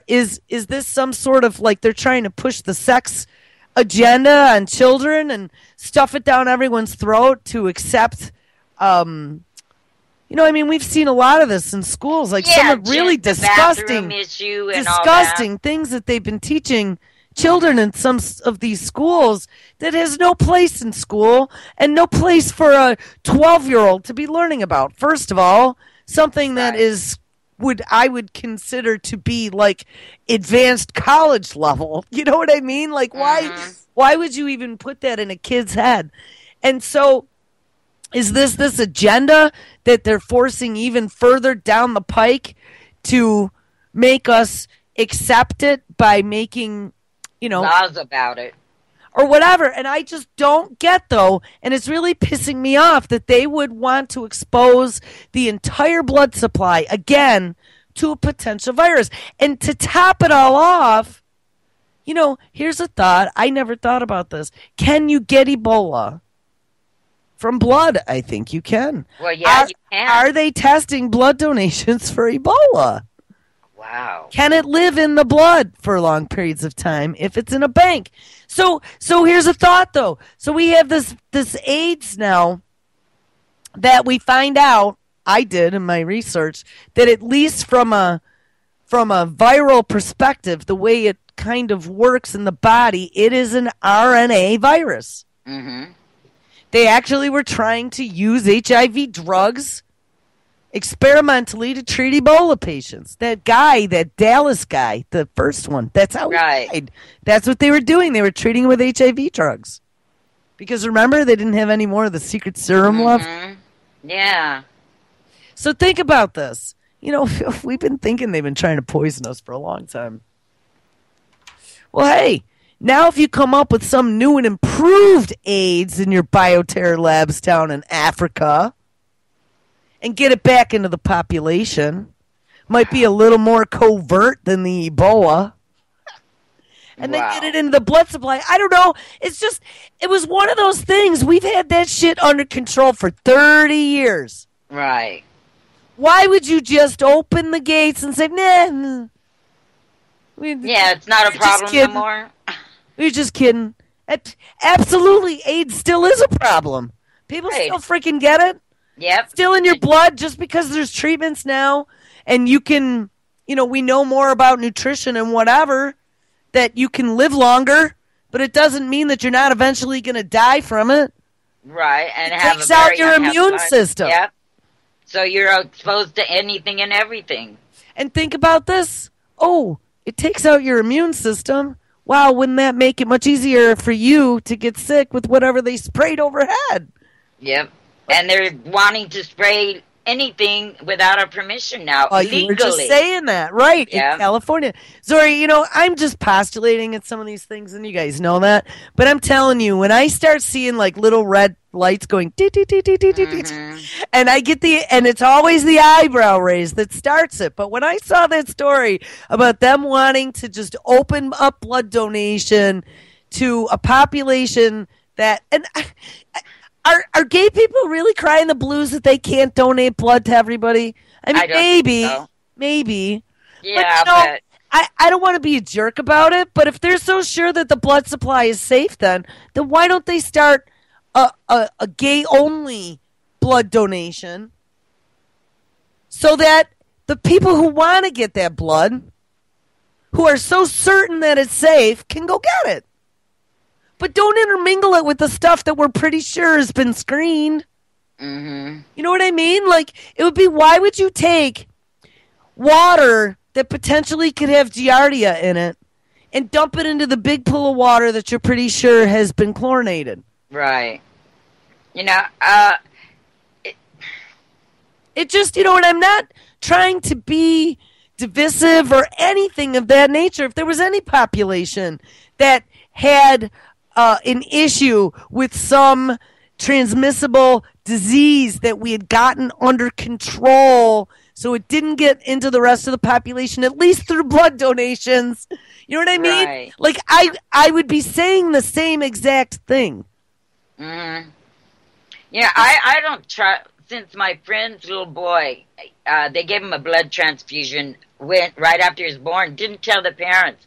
is this some sort of, like, they're trying to push the sex agenda on children and stuff it down everyone's throat to accept we've seen a lot of this in schools, like some really disgusting things that they've been teaching children in some of these schools that has no place in school and no place for a 12-year-old to be learning about. First of all, something that I would consider to be like advanced college level. You know what I mean? Like, why would you even put that in a kid's head? And so is this agenda that they're forcing even further down the pike to make us accept it by making, laws about it or whatever? And I just don't get, though, and it's really pissing me off that they would want to expose the entire blood supply again to a potential virus. And to top it all off, here's a thought. I never thought about this. Can you get Ebola from blood? I think you can. Well, yeah, you can. Are they testing blood donations for Ebola? Wow. Can it live in the blood for long periods of time if it's in a bank? So here's a thought, though. So we have this AIDS now that we find out, I did in my research, that at least from a viral perspective, the way it kind of works in the body, it is an RNA virus. Mm-hmm. They actually were trying to use HIV drugs experimentally to treat Ebola patients. That Dallas guy, the first one, that's how he died. That's what they were doing. They were treating him with HIV drugs. Because remember, they didn't have any more of the secret serum left. Yeah. So think about this. You know, we've been thinking they've been trying to poison us for a long time. Well, hey, now if you come up with some new and improved AIDS in your bioterror labs down in Africa and get it back into the population, might be a little more covert than the Ebola, and then get it into the blood supply. I don't know. It's just, it was one of those things. We've had that shit under control for 30 years. Right. Why would you just open the gates and say, nah? It's not a problem no more. We're just kidding. Absolutely, AIDS still is a problem. People still freaking get it. Yep. Still in your blood just because there's treatments now and you can, we know more about nutrition and whatever, that you can live longer, but it doesn't mean that you're not eventually going to die from it. Right. And it takes out your immune system. Yep. So you're exposed to anything and everything. And think about this. Oh, it takes out your immune system. Wow, wouldn't that make it much easier for you to get sick with whatever they sprayed overhead? Yep. And they're wanting to spray anything without our permission now, legally. You were just saying that, right, in California. Zorie, I'm just postulating at some of these things, and you guys know that. But I'm telling you, when I start seeing, like, little red lights going, and I get and it's always the eyebrow raise that starts it. But when I saw that story about them wanting to just open up blood donation to a population that, and Are gay people really crying the blues that they can't donate blood to everybody? I mean, maybe. Yeah, but I don't want to be a jerk about it, but if they're so sure that the blood supply is safe, then why don't they start a gay-only blood donation so that the people who want to get that blood, who are so certain that it's safe, can go get it? But don't intermingle it with the stuff that we're pretty sure has been screened. Mm-hmm. You know what I mean? Like, it would be, why would you take water that potentially could have Giardia in it and dump it into the big pool of water that you're pretty sure has been chlorinated? Right. It just, and I'm not trying to be divisive or anything of that nature. If there was any population that had an issue with some transmissible disease that we had gotten under control so it didn't get into the rest of the population, at least through blood donations. You know what I mean? Right. Like, I would be saying the same exact thing. Mm-hmm. Yeah, I don't try. Since my friend's little boy, they gave him a blood transfusion right after he was born. Didn't tell the parents,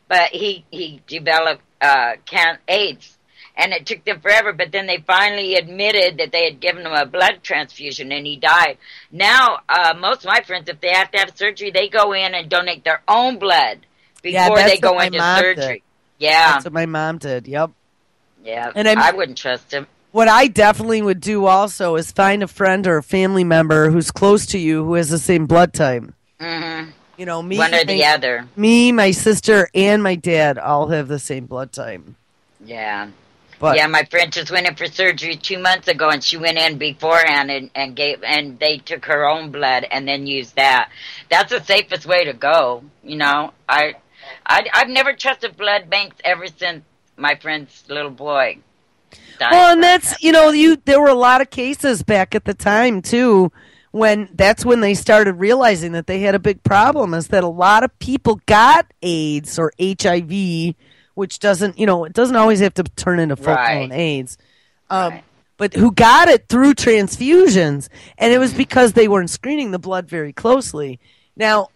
but he developed AIDS, and it took them forever. But then they finally admitted that they had given him a blood transfusion, and he died. Now, most of my friends, if they have to have surgery, they go in and donate their own blood before they go into surgery. Yeah, that's what my mom did. Yep. Yeah, and I wouldn't trust him. What I definitely would do also is find a friend or a family member who's close to you who has the same blood type. Mm-hmm. Me, one or the other. Me, my sister, and my dad all have the same blood type. Yeah. But my friend just went in for surgery 2 months ago, and she went in beforehand and they took her own blood and then used that. That's the safest way to go. I've never trusted blood banks ever since my friend's little boy. Well, and that's, there were a lot of cases back at the time, too, that's when they started realizing that they had a big problem, is that a lot of people got AIDS or HIV, which doesn't, it doesn't always have to turn into full-blown AIDS, but who got it through transfusions, and it was because they weren't screening the blood very closely. Now,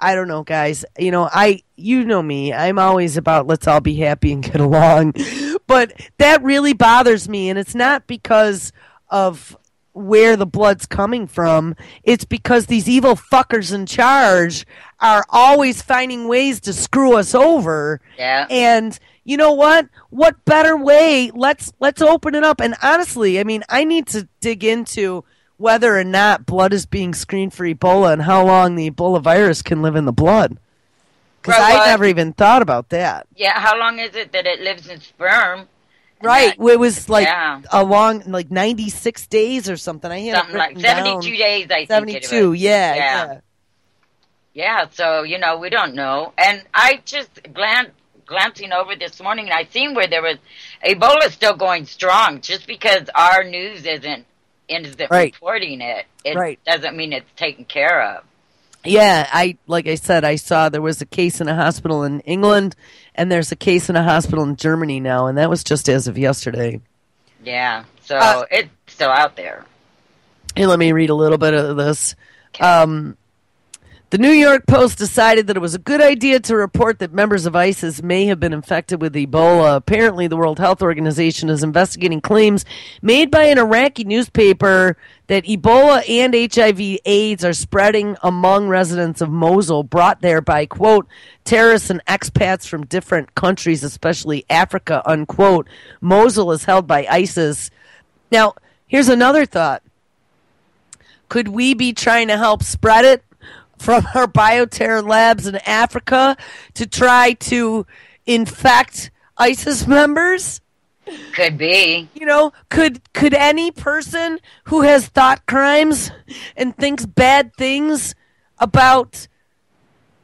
I don't know, guys. You know me. I'm always about let's all be happy and get along. But that really bothers me, and it's not because of where the blood's coming from. It's because these evil fuckers in charge are always finding ways to screw us over. Yeah. And you know what? What better way? Let's open it up. And honestly, I mean, I need to dig into whether or not blood is being screened for Ebola and how long the Ebola virus can live in the blood. Because I never even thought about that. Yeah, how long is it that it lives in sperm? Right, it was like a long, like 96 days or something. I had something like 72 days, I think 72, it was. Yeah. Yeah, so, we don't know. And I just glancing over this morning, and I seen where there was Ebola still going strong. Just because our news isn't reporting it doesn't mean it's taken care of. Yeah, like I said, I saw there was a case in a hospital in England, and there's a case in a hospital in Germany now, and that was just as of yesterday. Yeah, so it's still out there. Hey, let me read a little bit of this. Okay. The New York Post decided that it was a good idea to report that members of ISIS may have been infected with Ebola. Apparently, the World Health Organization is investigating claims made by an Iraqi newspaper that Ebola and HIV/AIDS are spreading among residents of Mosul, brought there by, quote, terrorists and expats from different countries, especially Africa, unquote. Mosul is held by ISIS. Now, here's another thought. Could we be trying to help spread it from our bioterror labs in Africa to try to infect ISIS members? Could be. Could any person who has thought crimes and thinks bad things about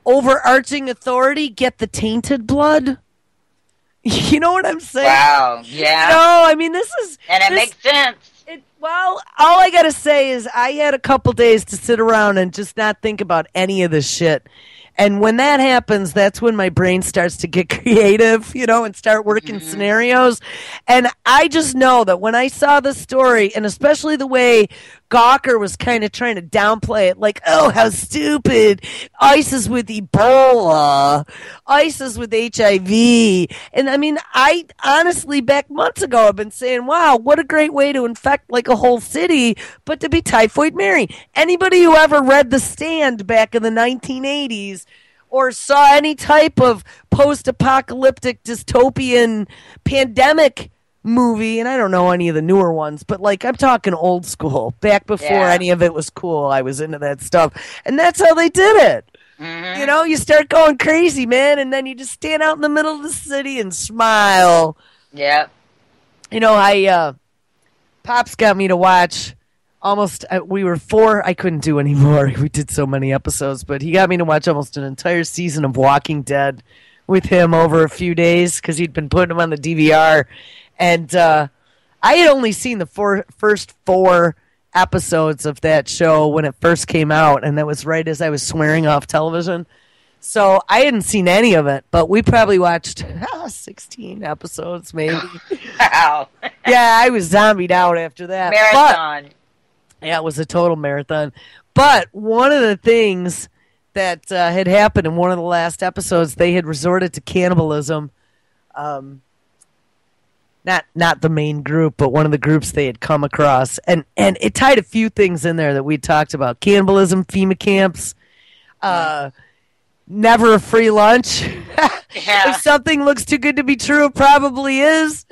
overarching authority get the tainted blood? You know what I'm saying? Wow, yeah. I mean, this is... And it makes sense. Well, all I gotta say is I had a couple days to sit around and just not think about any of this shit. And when that happens, that's when my brain starts to get creative, and start working scenarios. And I just know that when I saw the story, and especially the way Gawker was kind of trying to downplay it, like, oh, how stupid, ISIS with Ebola, ISIS with HIV. And I mean, I honestly, back months ago, I've been saying, wow, what a great way to infect like a whole city, but to be Typhoid Mary. Anybody who ever read The Stand back in the 1980s or saw any type of post-apocalyptic dystopian pandemic movie, and I don't know any of the newer ones, but like I'm talking old school, back before any of it was cool. I was into that stuff, and that's how they did it. Mm-hmm. You start going crazy, man, and then you just stand out in the middle of the city and smile. Yeah. Pops got me to watch we were 4. I couldn't do anymore. We did so many episodes, but he got me to watch almost an entire season of Walking Dead with him over a few days because he'd been putting them on the DVR. And I had only seen the first 4 episodes of that show when it first came out, and that was right as I was swearing off television. So I hadn't seen any of it, but we probably watched 16 episodes, maybe. Wow. Yeah, I was zombied out after that. Marathon. Yeah, it was a total marathon. But one of the things that had happened in one of the last episodes, they had resorted to cannibalism. Not the main group, but one of the groups they had come across. And it tied a few things in there that we talked about. Cannibalism, FEMA camps, never a free lunch. Yeah. If something looks too good to be true, it probably is.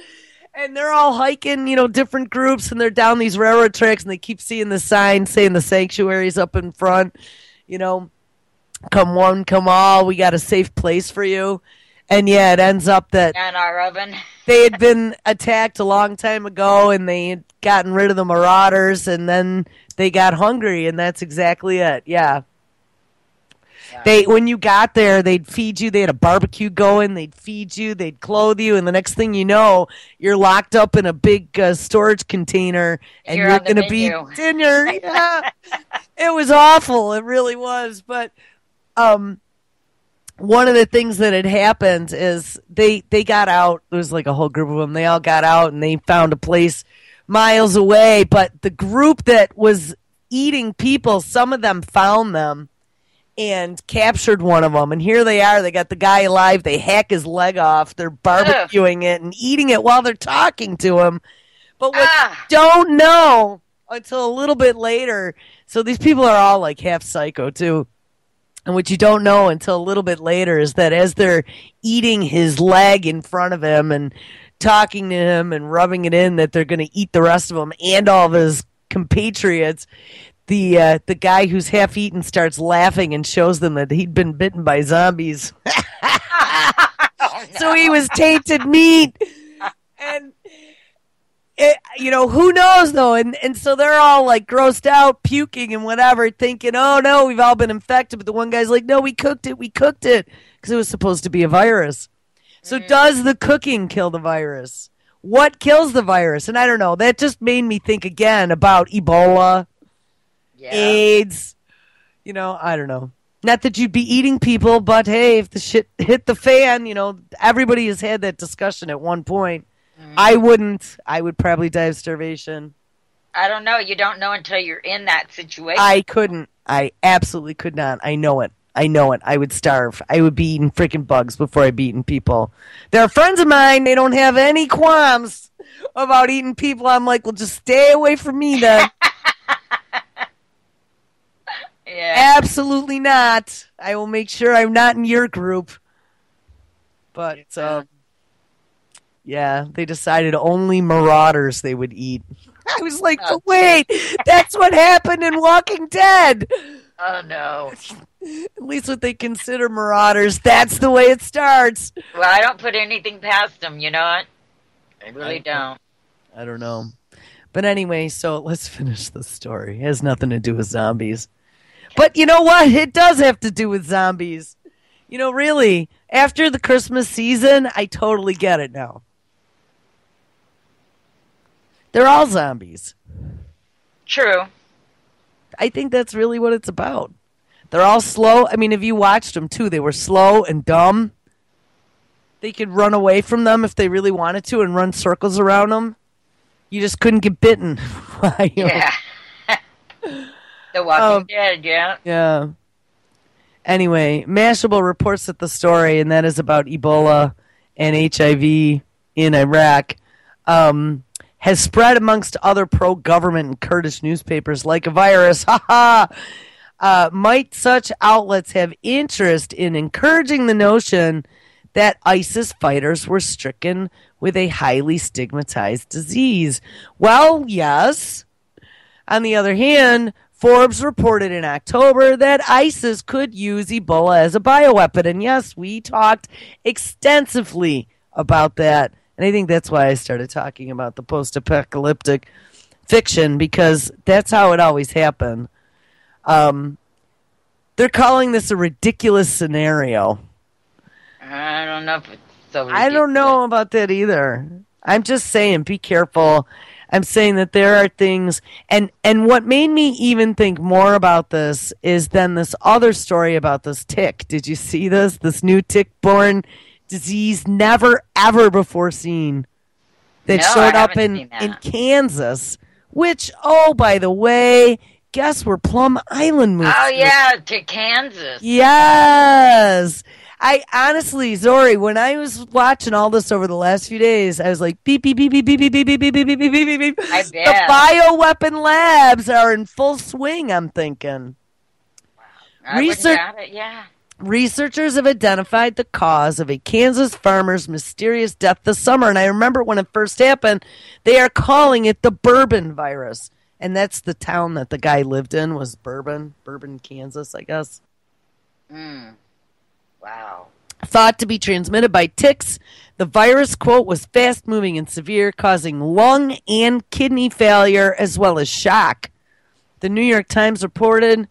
And they're all hiking, different groups, and they're down these railroad tracks, and they keep seeing the sign saying the sanctuary's up in front. Come one, come all, we got a safe place for you. And yeah, it ends up that in our oven. They had been attacked a long time ago, and they had gotten rid of the marauders, and then they got hungry, and that's exactly it. Yeah. When you got there, they'd feed you. They had a barbecue going. They'd feed you. They'd clothe you, and the next thing you know, you're locked up in a big storage container, and you're going to be dinner. Yeah. It was awful. It really was. But one of the things that had happened is they got out. There was like a whole group of them. They all got out, and they found a place miles away. But the group that was eating people, some of them found them. and captured one of them. And here they are. They got the guy alive. They hack his leg off. They're barbecuing it and eating it while they're talking to him. But what you don't know until a little bit later, so these people are all like half psycho too. And what you don't know until a little bit later is that as they're eating his leg in front of him and talking to him and rubbing it in, that they're going to eat the rest of him and all of his compatriots, the guy who's half eaten starts laughing and shows them that he'd been bitten by zombies. Oh, no. So he was tainted meat. And who knows though? And so they're all like grossed out, puking and whatever, thinking, oh no, we've all been infected. But the one guy's like, no, we cooked it because it was supposed to be a virus. So does the cooking kill the virus? What kills the virus? And I don't know. That just made me think again about Ebola, AIDS. I don't know. Not that you'd be eating people, but hey, if the shit hit the fan, everybody has had that discussion at one point. I wouldn't. I would probably die of starvation. I don't know. You don't know until you're in that situation. I couldn't. I absolutely could not. I know it. I would starve. I would be eating freaking bugs before I'd be eating people. There are friends of mine. They don't have any qualms about eating people. I'm like, well, just stay away from me then. Yeah. Absolutely not. I will make sure I'm not in your group. But, yeah, they decided only marauders they would eat. I was like, but wait, that's what happened in Walking Dead. Oh, no. At least what they consider marauders, that's the way it starts. Well, I don't put anything past them, you know what? I really don't. I don't know. But anyway, so let's finish the story. It has nothing to do with zombies. But you know what? It does have to do with zombies. Really, after the Christmas season, I totally get it now. They're all zombies. True. I think that's really what it's about. They're all slow. I mean, if you watched them, too, they were slow and dumb. They could run away from them if they really wanted to and run circles around them. You just couldn't get bitten. Yeah. The Walking Dead, yeah. Yeah. Anyway, Mashable reports that the story, and that is about Ebola and HIV in Iraq, has spread amongst other pro-government and Kurdish newspapers like a virus. Might such outlets have interest in encouraging the notion that ISIS fighters were stricken with a highly stigmatized disease? Well, yes. On the other hand, Forbes reported in October that ISIS could use Ebola as a bioweapon. And yes, we talked extensively about that. And I think that's why I started talking about the post-apocalyptic fiction, because that's how it always happened. They're calling this a ridiculous scenario. I don't know if it's so ridiculous. I don't know about that either. I'm just saying, be careful. I'm saying that there are things, and what made me even think more about this is then this other story about this tick. Did you see this? This new tick-borne disease, never ever before seen, that showed up in Kansas, which, oh, by the way, guess where Plum Island moved Oh, to? yeah, to Kansas. Yes. I honestly, Zorie, when I was watching all this over the last few days, I was like, beep, beep, beep, beep, beep, beep, beep, beep, beep, beep, beep, beep, beep, beep. I bet. The bioweapon labs are in full swing, I'm thinking. I wouldn't doubt it, yeah. Researchers have identified the cause of a Kansas farmer's mysterious death this summer. And I remember when it first happened, they are calling it the Bourbon virus. And that's the town that the guy lived in, was Bourbon, Kansas, I guess. Wow. Thought to be transmitted by ticks, the virus, quote, was fast-moving and severe, causing lung and kidney failure as well as shock. The New York Times reported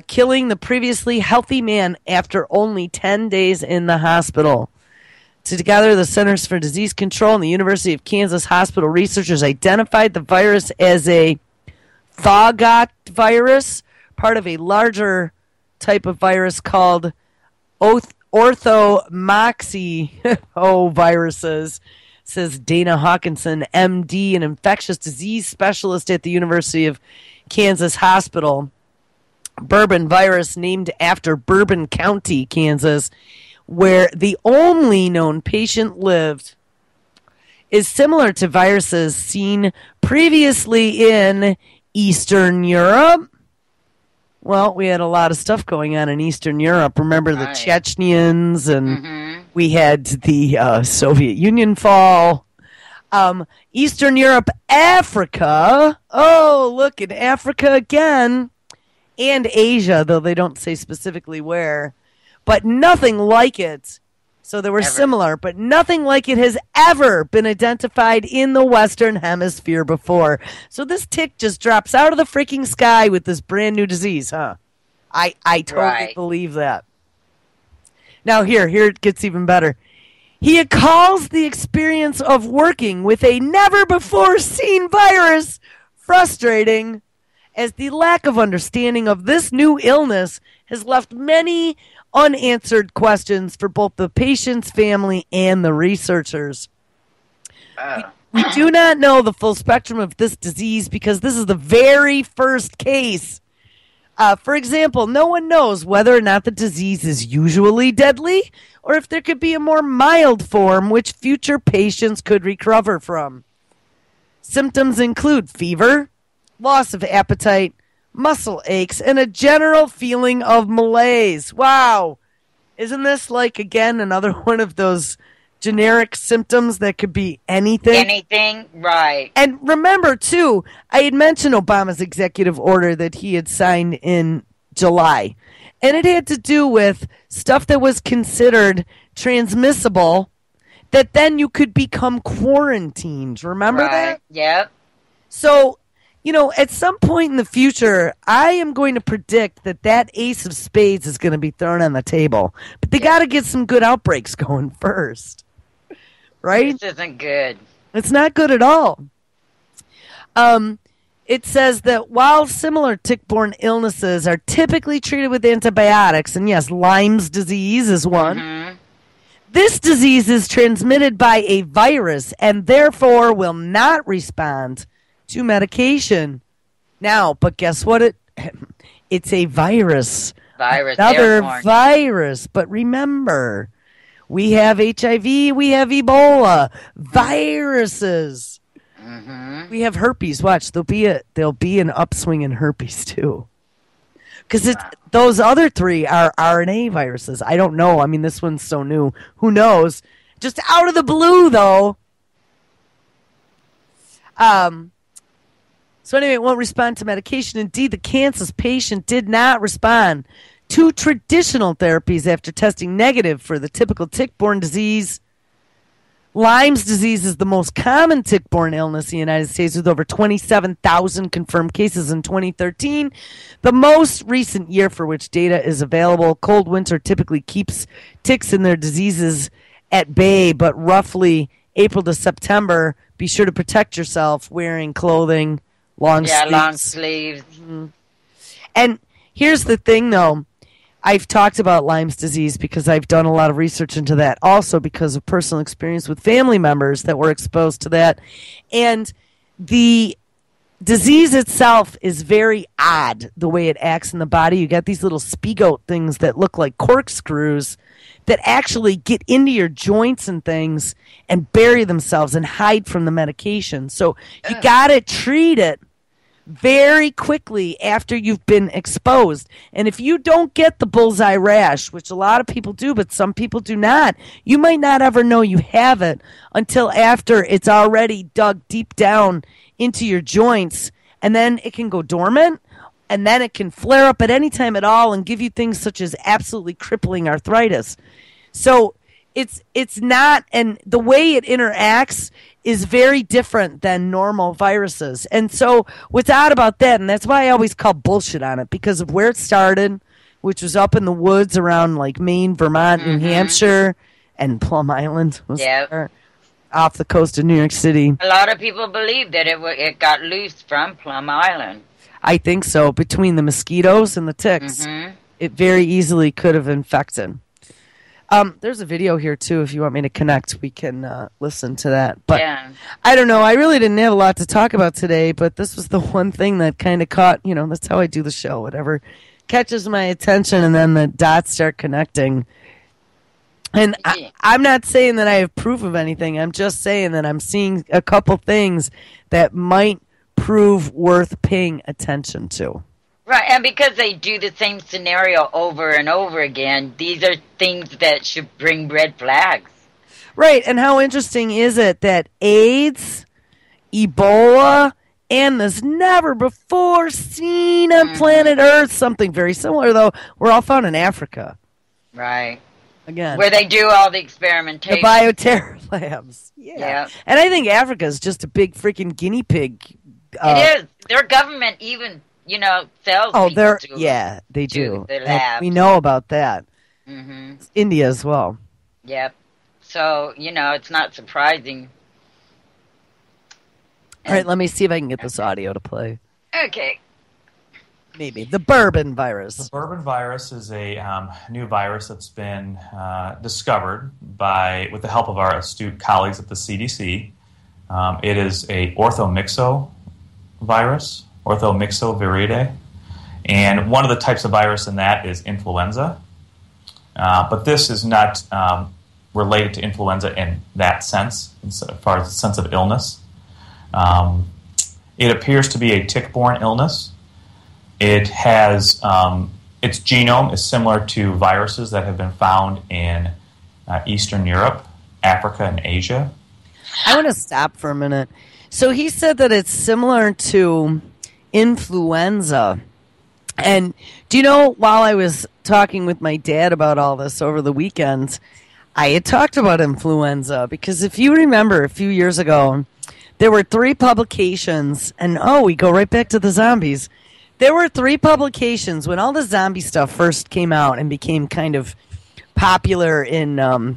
killing the previously healthy man after only 10 days in the hospital. Together, the Centers for Disease Control and the University of Kansas hospital researchers identified the virus as a Thagot virus, part of a larger type of virus called orthomoxy says Dana Hawkinson, MD, an infectious disease specialist at the University of Kansas Hospital. bourbon virus named after Bourbon County, Kansas, where the only known patient lived, is similar to viruses seen previously in Eastern Europe. Well, we had a lot of stuff going on in Eastern Europe. Remember the Chechens, and we had the Soviet Union fall. Eastern Europe, Africa. Oh, look, in Africa again. And Asia, though they don't say specifically where. But nothing like it. So they were similar, but nothing like it has ever been identified in the Western Hemisphere before. So this tick just drops out of the freaking sky with this brand new disease, huh? I totally believe that. Now here it gets even better. He calls the experience of working with a never-before-seen virus frustrating, as the lack of understanding of this new illness has left many unanswered questions for both the patient's family and the researchers. We do not know the full spectrum of this disease because this is the very first case. For example, no one knows whether or not the disease is usually deadly or if there could be a more mild form which future patients could recover from. Symptoms include fever, loss of appetite, muscle aches, and a general feeling of malaise. Wow. Isn't this like, again, another one of those generic symptoms that could be anything? Anything, right. And remember, too, I had mentioned Obama's executive order that he had signed in July. And it had to do with stuff that was considered transmissible that then you could become quarantined. Remember that? Yep. So, at some point in the future, I am going to predict that ace of spades is going to be thrown on the table. But they got to get some good outbreaks going first. Right? This isn't good. It's not good at all. It says that while similar tick-borne illnesses are typically treated with antibiotics, and yes, Lyme's disease is one, this disease is transmitted by a virus and therefore will not respond to medication. Now, but guess what? It's a virus. Another virus. But remember, we have HIV, we have Ebola, viruses. We have herpes. Watch, there'll be an upswing in herpes too. Because those other three are RNA viruses. I don't know. I mean, this one's so new. Who knows? Just out of the blue, though. So anyway, it won't respond to medication. Indeed, the Kansas patient did not respond to traditional therapies after testing negative for the typical tick-borne disease. Lyme's disease is the most common tick-borne illness in the United States, with over 27,000 confirmed cases in 2013. The most recent year for which data is available. Cold winter typically keeps ticks and their diseases at bay, but roughly April to September, be sure to protect yourself wearing clothing, long sleeves. Long sleeves. And here's the thing, though. I've talked about Lyme's disease because I've done a lot of research into that, also because of personal experience with family members that were exposed to that. And the disease itself is very odd, the way it acts in the body. You got these little spigot things that look like corkscrews that actually get into your joints and things and bury themselves and hide from the medication. So you got to treat it very quickly after you've been exposed. And if you don't get the bullseye rash, which a lot of people do, but some people do not, you might not ever know you have it until after it's already dug deep down into your joints. And then it can go dormant, and then it can flare up at any time at all and give you things such as absolutely crippling arthritis. So it's not, and the way it interacts is very different than normal viruses. And so what's odd about that, and that's why I always call bullshit on it, because of where it started, which was up in the woods around like Maine, Vermont, New Hampshire, and Plum Island was there, off the coast of New York City. A lot of people believe that it got loose from Plum Island. I think so. Between the mosquitoes and the ticks, it very easily could have infected. There's a video here, too. If you want me to connect, we can listen to that. But I don't know. I really didn't have a lot to talk about today, but this was the one thing that kind of caught, that's how I do the show. Whatever catches my attention, and then the dots start connecting. And I'm not saying that I have proof of anything. I'm just saying that I'm seeing a couple things that might prove worth paying attention to. Right, and because they do the same scenario over and over again, these are things that should bring red flags. Right, and how interesting is it that AIDS, Ebola, and this never-before-seen on planet Earth, something very similar, though, were all found in Africa. Right. Again. Where they do all the experimentation. The bioterror labs. Yeah. And I think Africa is just a big freaking guinea pig. It is. Their government even, sells people to yeah, they do. The labs. We know about that. Mm-hmm. India as well. Yep. So, it's not surprising. All right, let me see if I can get this audio to play. Okay. Maybe. The bourbon virus. The bourbon virus is a new virus that's been discovered with the help of our astute colleagues at the CDC. It is a orthomyxo virus, orthomyxoviridae. And one of the types of virus in that is influenza. But this is not related to influenza in that sense, as far as the sense of illness. It appears to be a tick-borne illness. It has its genome is similar to viruses that have been found in Eastern Europe, Africa, and Asia. I want to stop for a minute. So he said that it's similar to influenza. And do you know, while I was talking with my dad about all this over the weekend, I had talked about influenza because if you remember a few years ago, there were 3 publications, and we go right back to the zombies. There were 3 publications when all the zombie stuff first came out and became kind of popular in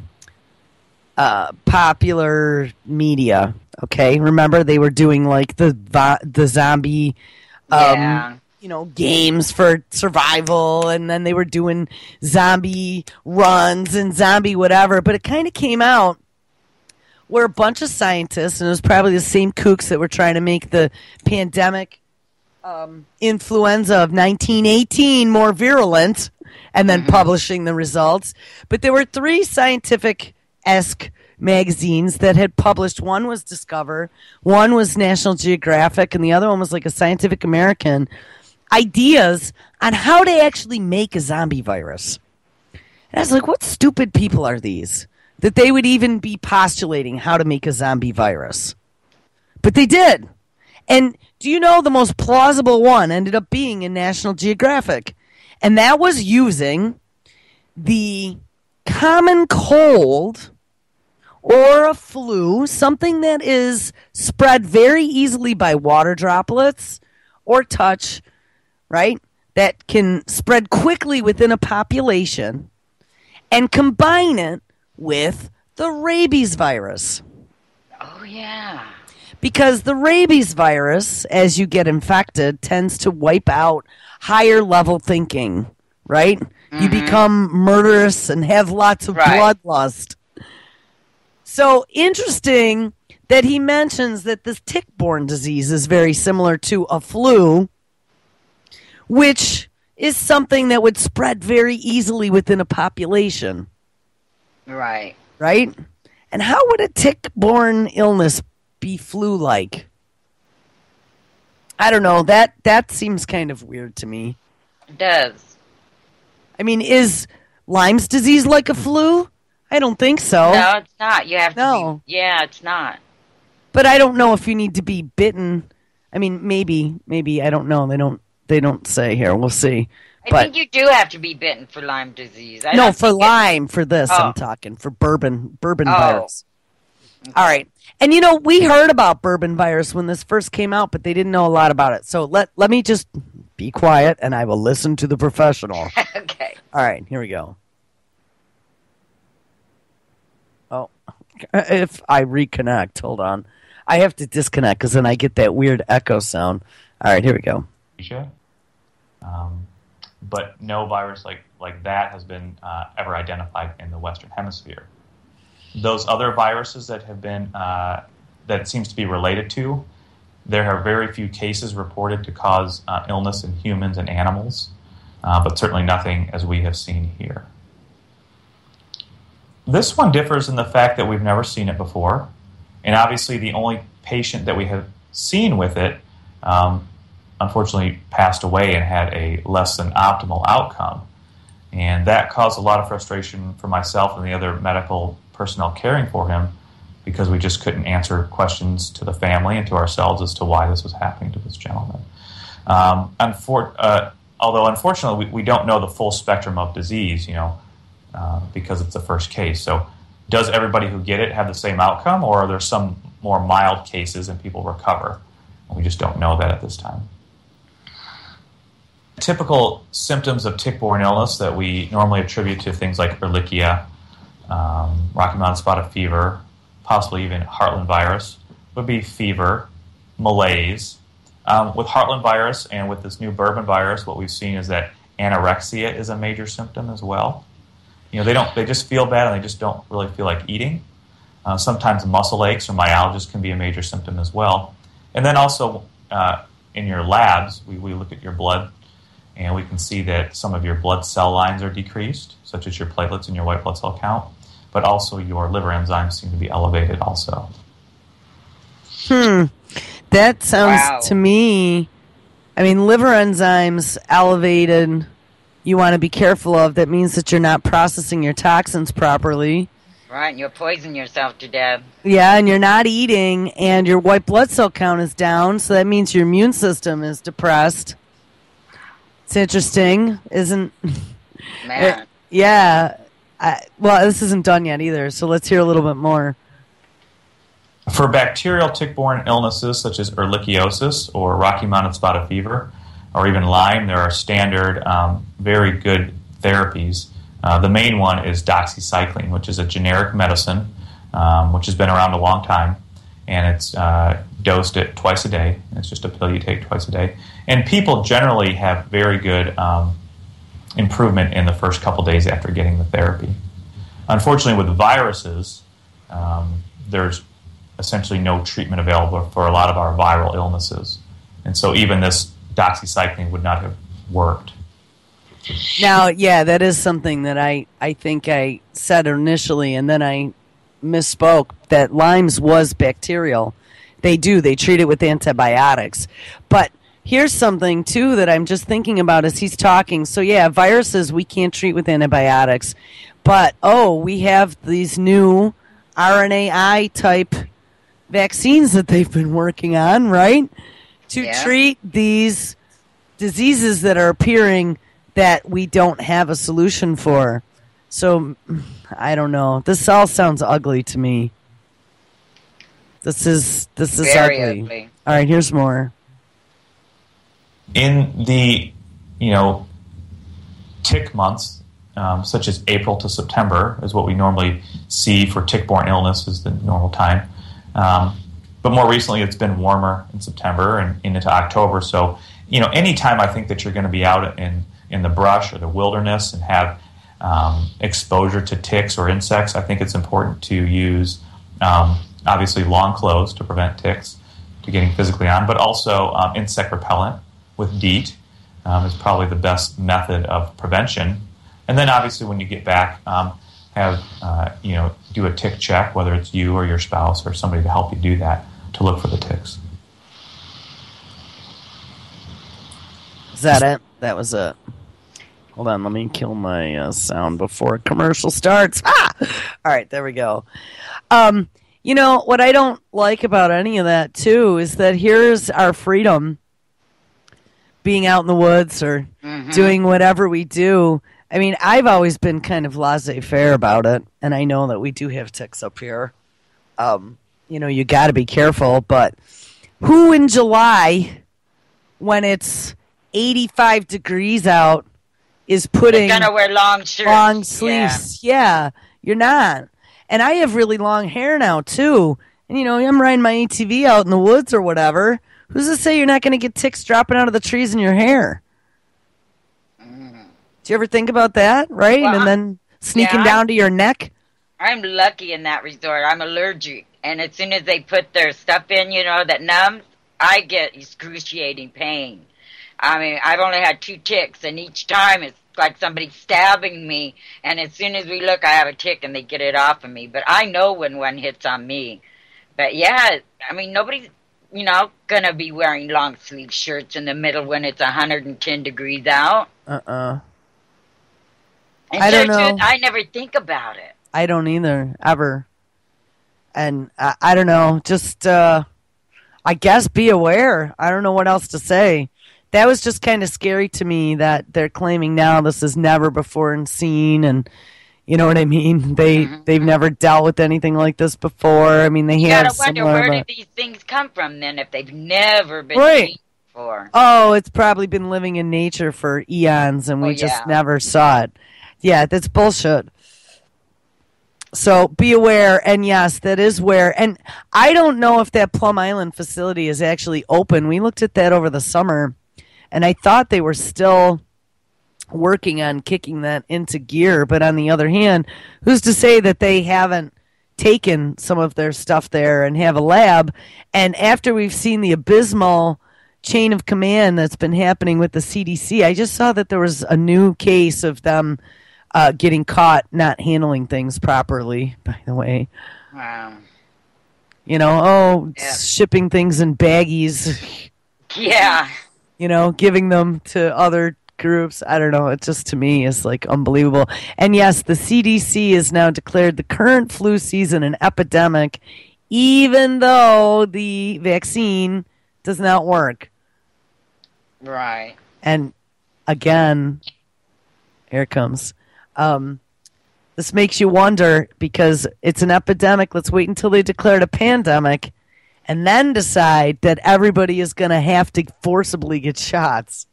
popular media. Okay, remember they were doing like the zombie, games for survival, and then they were doing zombie runs and zombie whatever. But it kind of came out where a bunch of scientists, and it was probably the same kooks that were trying to make the pandemic influenza of 1918 more virulent, and then publishing the results. But there were 3 scientific-esque magazines that had published. One was Discover, one was National Geographic, and the other one was like a Scientific American, ideas on how to actually make a zombie virus. And I was like, what stupid people are these? That they would even be postulating how to make a zombie virus. But they did. And do you know the most plausible one ended up being in National Geographic? And that was using the common cold or a flu, something that is spread very easily by water droplets or touch, right? That can spread quickly within a population, and combine it with the rabies virus. Oh, yeah. Because the rabies virus, as you get infected, tends to wipe out higher level thinking, right? Mm-hmm. You become murderous and have lots of bloodlust. So interesting that he mentions that this tick-borne disease is very similar to a flu, which is something that would spread very easily within a population. Right. Right? And how would a tick-borne illness be flu-like? I don't know. That seems kind of weird to me. It does. I mean, is Lyme's disease like a flu? I don't think so. No, it's not. You have to be, it's not. But I don't know if you need to be bitten. I mean, maybe I don't know. They don't say here. We'll see. I think you do have to be bitten for Lyme disease. For Lyme, for this I'm talking. For bourbon virus. Okay. All right. And we heard about bourbon virus when this first came out, but they didn't know a lot about it. So let me just be quiet and I will listen to the professional. Okay. All right, here we go. Oh, if I reconnect, hold on. I have to disconnect because then I get that weird echo sound. All right, here we go. But no virus like that has been ever identified in the Western Hemisphere. Those other viruses that have been that seems to be related to, there are very few cases reported to cause illness in humans and animals. but certainly nothing as we have seen here. This one differs in the fact that we've never seen it before, and obviously the only patient that we have seen with it unfortunately passed away and had a less than optimal outcome. And that caused a lot of frustration for myself and the other medical personnel caring for him, because we just couldn't answer questions to the family and to ourselves as to why this was happening to this gentleman. Although unfortunately we don't know the full spectrum of disease, because it's the first case. So does everybody who get it have the same outcome, or are there some more mild cases and people recover? We just don't know that at this time. Typical symptoms of tick-borne illness that we normally attribute to things like Ehrlichia, Rocky Mountain spotted fever, possibly even Heartland virus, would be fever, malaise. With Heartland virus and with this new bourbon virus, what we've seen is that anorexia is a major symptom as well. They just feel bad and they just don't really feel like eating. Sometimes muscle aches or myalgias can be a major symptom as well. And then also in your labs, we look at your blood and we can see that some of your blood cell lines are decreased, such as your platelets and your white blood cell count, but also your liver enzymes seem to be elevated also. That sounds to me, liver enzymes elevated, you want to be careful of. That means that you're not processing your toxins properly. Right, and you'll poison yourself to death. Yeah, and you're not eating, and your white blood cell count is down, so that means your immune system is depressed. It's interesting, isn't... Man. Yeah. Well, this isn't done yet either, so let's hear a little bit more. For bacterial tick-borne illnesses such as ehrlichiosis or Rocky Mountain spotted fever or even Lyme, there are standard, very good therapies. The main one is doxycycline, which is a generic medicine, which has been around a long time, and it's dosed at twice a day. It's just a pill you take twice a day. And people generally have very good improvement in the first couple days after getting the therapy. Unfortunately, with viruses, there's essentially no treatment available for a lot of our viral illnesses. And so even this doxycycline would not have worked. Now, yeah, that is something that I think I said initially, and then I misspoke, that Lyme's was bacterial. They treat it with antibiotics. But here's something, too, that I'm just thinking about as he's talking. So, yeah, viruses we can't treat with antibiotics. But, we have these new RNAi type vaccines that they've been working on, right? To treat these diseases that are appearing that we don't have a solution for. So, I don't know. This all sounds ugly to me. This is Very ugly. ugly. All right, here's more. In the, tick months, such as April to September, is what we normally see for tick-borne illness is the normal time. But more recently, it's been warmer in September and into October. So, any time I think that you're going to be out in the brush or the wilderness and have exposure to ticks or insects, I think it's important to use, obviously, long clothes to prevent ticks to getting physically on, but also insect repellent with DEET is probably the best method of prevention. And then, obviously, when you get back, do a tick check, whether it's you or your spouse or somebody to help you do that, to look for the ticks. Is that it? That was it. Hold on, let me kill my sound before commercial starts. Ah! All right, there we go. What I don't like about any of that, too, is that here's our freedom, being out in the woods or doing whatever we do. I've always been kind of laissez-faire about it, and I know that we do have ticks up here. You got to be careful, but who in July, when it's 85 degrees out, is putting... You're going to wear long shirts. Long sleeves. Yeah, you're not. And I have really long hair now, too. And, I'm riding my ATV out in the woods or whatever. Who's to say you're not going to get ticks dropping out of the trees in your hair? Do you ever think about that, right? Well, and then sneaking down to your neck? I'm lucky in that resort. I'm allergic. And as soon as they put their stuff in, that numbs, I get excruciating pain. I mean, I've only had 2 ticks, and each time it's like somebody stabbing me, and as soon as we look, I have a tick, and they get it off of me. But I know when one hits on me. But yeah, I mean, nobody's, gonna be wearing long sleeve shirts in the middle when it's 110 degrees out. I don't don't know. I never think about it. I don't either, ever. And I don't know, just, I guess be aware. I don't know what else to say. That was just kind of scary to me that they're claiming now this is never before seen, and you know what I mean? They've never dealt with anything like this before. I mean, you gotta wonder, where did these things come from then if they've never been seen before? Oh, it's probably been living in nature for eons, and we just never saw it. Yeah, that's bullshit. So be aware, and yes, that is where. And I don't know if that Plum Island facility is actually open. We looked at that over the summer, and I thought they were still working on kicking that into gear. But on the other hand, who's to say that they haven't taken some of their stuff there and have a lab? And after we've seen the abysmal chain of command that's been happening with the CDC, I just saw that there was a new case of them getting caught not handling things properly, by the way. Wow. Shipping things in baggies. Yeah. Giving them to other groups. I don't know. It just, to me, is like unbelievable. And yes, the CDC has now declared the current flu season an epidemic, even though the vaccine does not work. Right. And again, here it comes. This makes you wonder, because it's an epidemic. Let's wait until they declare it a pandemic and then decide that everybody is going to have to forcibly get shots.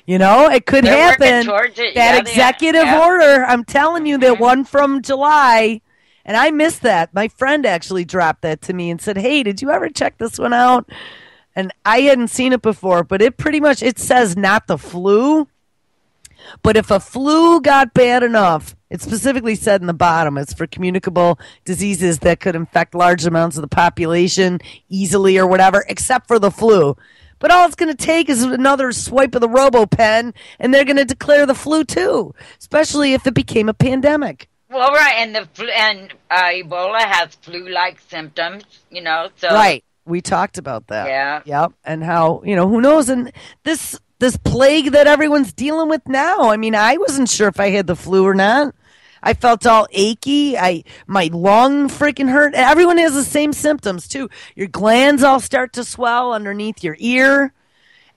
It could happen. That executive order, I'm telling you, that one from July, and I missed that. My friend actually dropped that to me and said, hey, did you ever check this one out? And I hadn't seen it before, but it says not the flu. But if a flu got bad enough, it specifically said in the bottom, it's for communicable diseases that could infect large amounts of the population easily or whatever, except for the flu. But all it's going to take is another swipe of the RoboPen, and they're going to declare the flu too, especially if it became a pandemic. Well, right, and Ebola has flu-like symptoms, so... Right, we talked about that. Yeah. Yep, and how, who knows, and this plague that everyone's dealing with now. I mean, I wasn't sure if I had the flu or not. I felt all achy. My lung freaking hurt. And everyone has the same symptoms, too. Your glands all start to swell underneath your ear.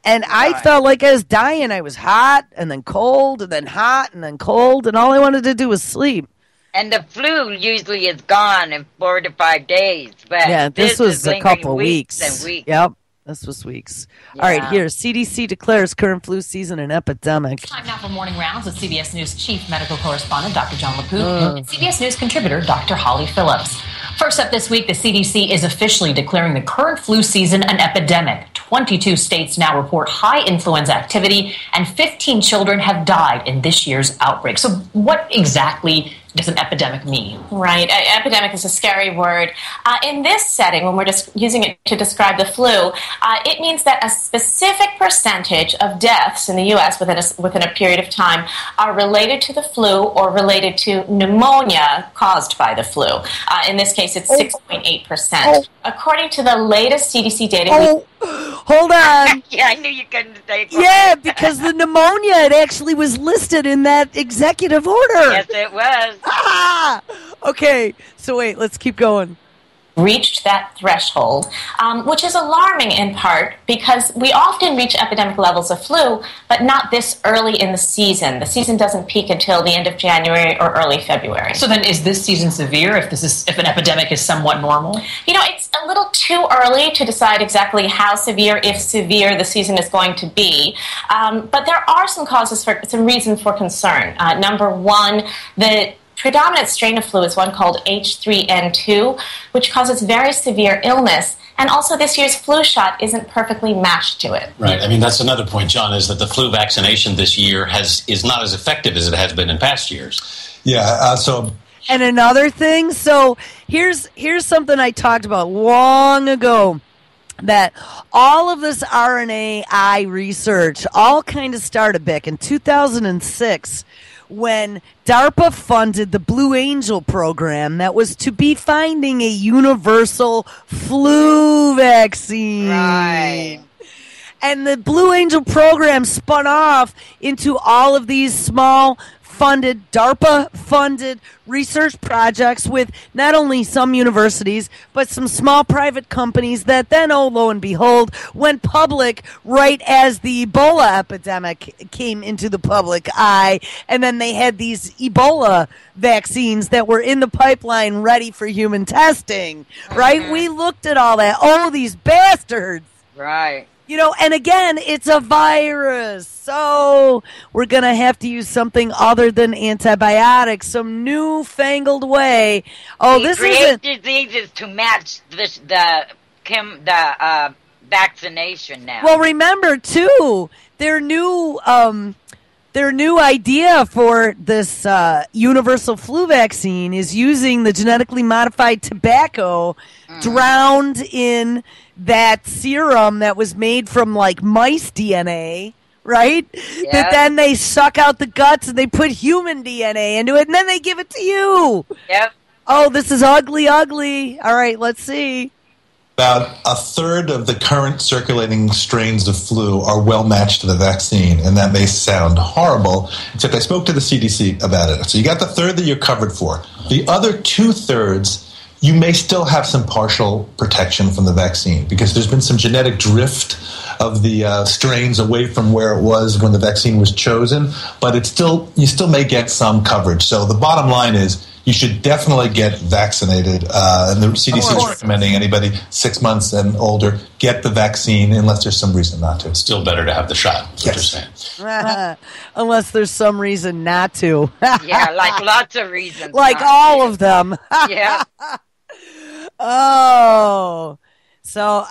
And I felt like I was dying. I was hot, and then cold, and then hot, and then cold. And all I wanted to do was sleep. And the flu usually is gone in 4 to 5 days. But yeah, this was a couple weeks. And weeks. Yep. This was weeks. Yeah. All right, here. CDC declares current flu season an epidemic. Time now for Morning Rounds with CBS News Chief Medical Correspondent Dr. John LaPointe and CBS News contributor Dr. Holly Phillips. First up this week, the CDC is officially declaring the current flu season an epidemic. 22 states now report high influenza activity, and 15 children have died in this year's outbreak. So what exactly does an epidemic mean? Right. Epidemic is a scary word. In this setting, when we're just using it to describe the flu, it means that a specific percentage of deaths in the U.S. within a period of time are related to the flu or related to pneumonia caused by the flu. In this case, it's 6.8%. According to the latest CDC data... Hold on. Yeah, I knew you couldn't say it. Yeah, because the pneumonia, it actually was listed in that executive order. Yes, it was. Okay, so wait, let's keep going. Reached that threshold, which is alarming in part because we often reach epidemic levels of flu, but not this early in the season. The season doesn't peak until the end of January or early February. So then is this season severe if an epidemic is somewhat normal? It's a little too early to decide exactly how severe, if severe, the season is going to be. But there are some reasons for concern. Number one, the predominant strain of flu is one called H3N2, which causes very severe illness. And also this year's flu shot isn't perfectly matched to it. Right. I mean, that's another point, John, is that the flu vaccination this year is not as effective as it has been in past years. Yeah. And another thing, so here's something I talked about long ago. that all of this RNAi research all kind of started back in 2006 when DARPA funded the Blue Angel program that was to be finding a universal flu vaccine. Right. And the Blue Angel program spun off into all of these small funded, DARPA-funded research projects with not only some universities, but some small private companies that then, oh, lo and behold, went public right as the Ebola epidemic came into the public eye. And then they had these Ebola vaccines that were in the pipeline ready for human testing, right? We looked at all that. Oh, these bastards. Right. You know, and again, it's a virus, so we're going to have to use something other than antibiotics, some newfangled way. Oh, We this create isn't... diseases to match the vaccination now. Well, remember, too, their new idea for this universal flu vaccine is using the genetically modified tobacco drowned in that serum that was made from, like, mice DNA, right? Yep. That then they suck out the guts and they put human DNA into it, and then they give it to you. Yep. Oh, this is ugly, ugly. All right, let's see. About a third of the current circulating strains of flu are well matched to the vaccine, and that may sound horrible, except I spoke to the CDC about it. So you got the third that you're covered for. The other 2/3, you may still have some partial protection from the vaccine because there's been some genetic drift of the strains away from where it was when the vaccine was chosen, but you still may get some coverage. So the bottom line is you should definitely get vaccinated. And the CDC is recommending anybody 6 months and older get the vaccine unless there's some reason not to. It's still better to have the shot, is what you're saying. Unless there's some reason not to. Yeah, like lots of reasons. Like not all to. of them. Yeah. Oh, so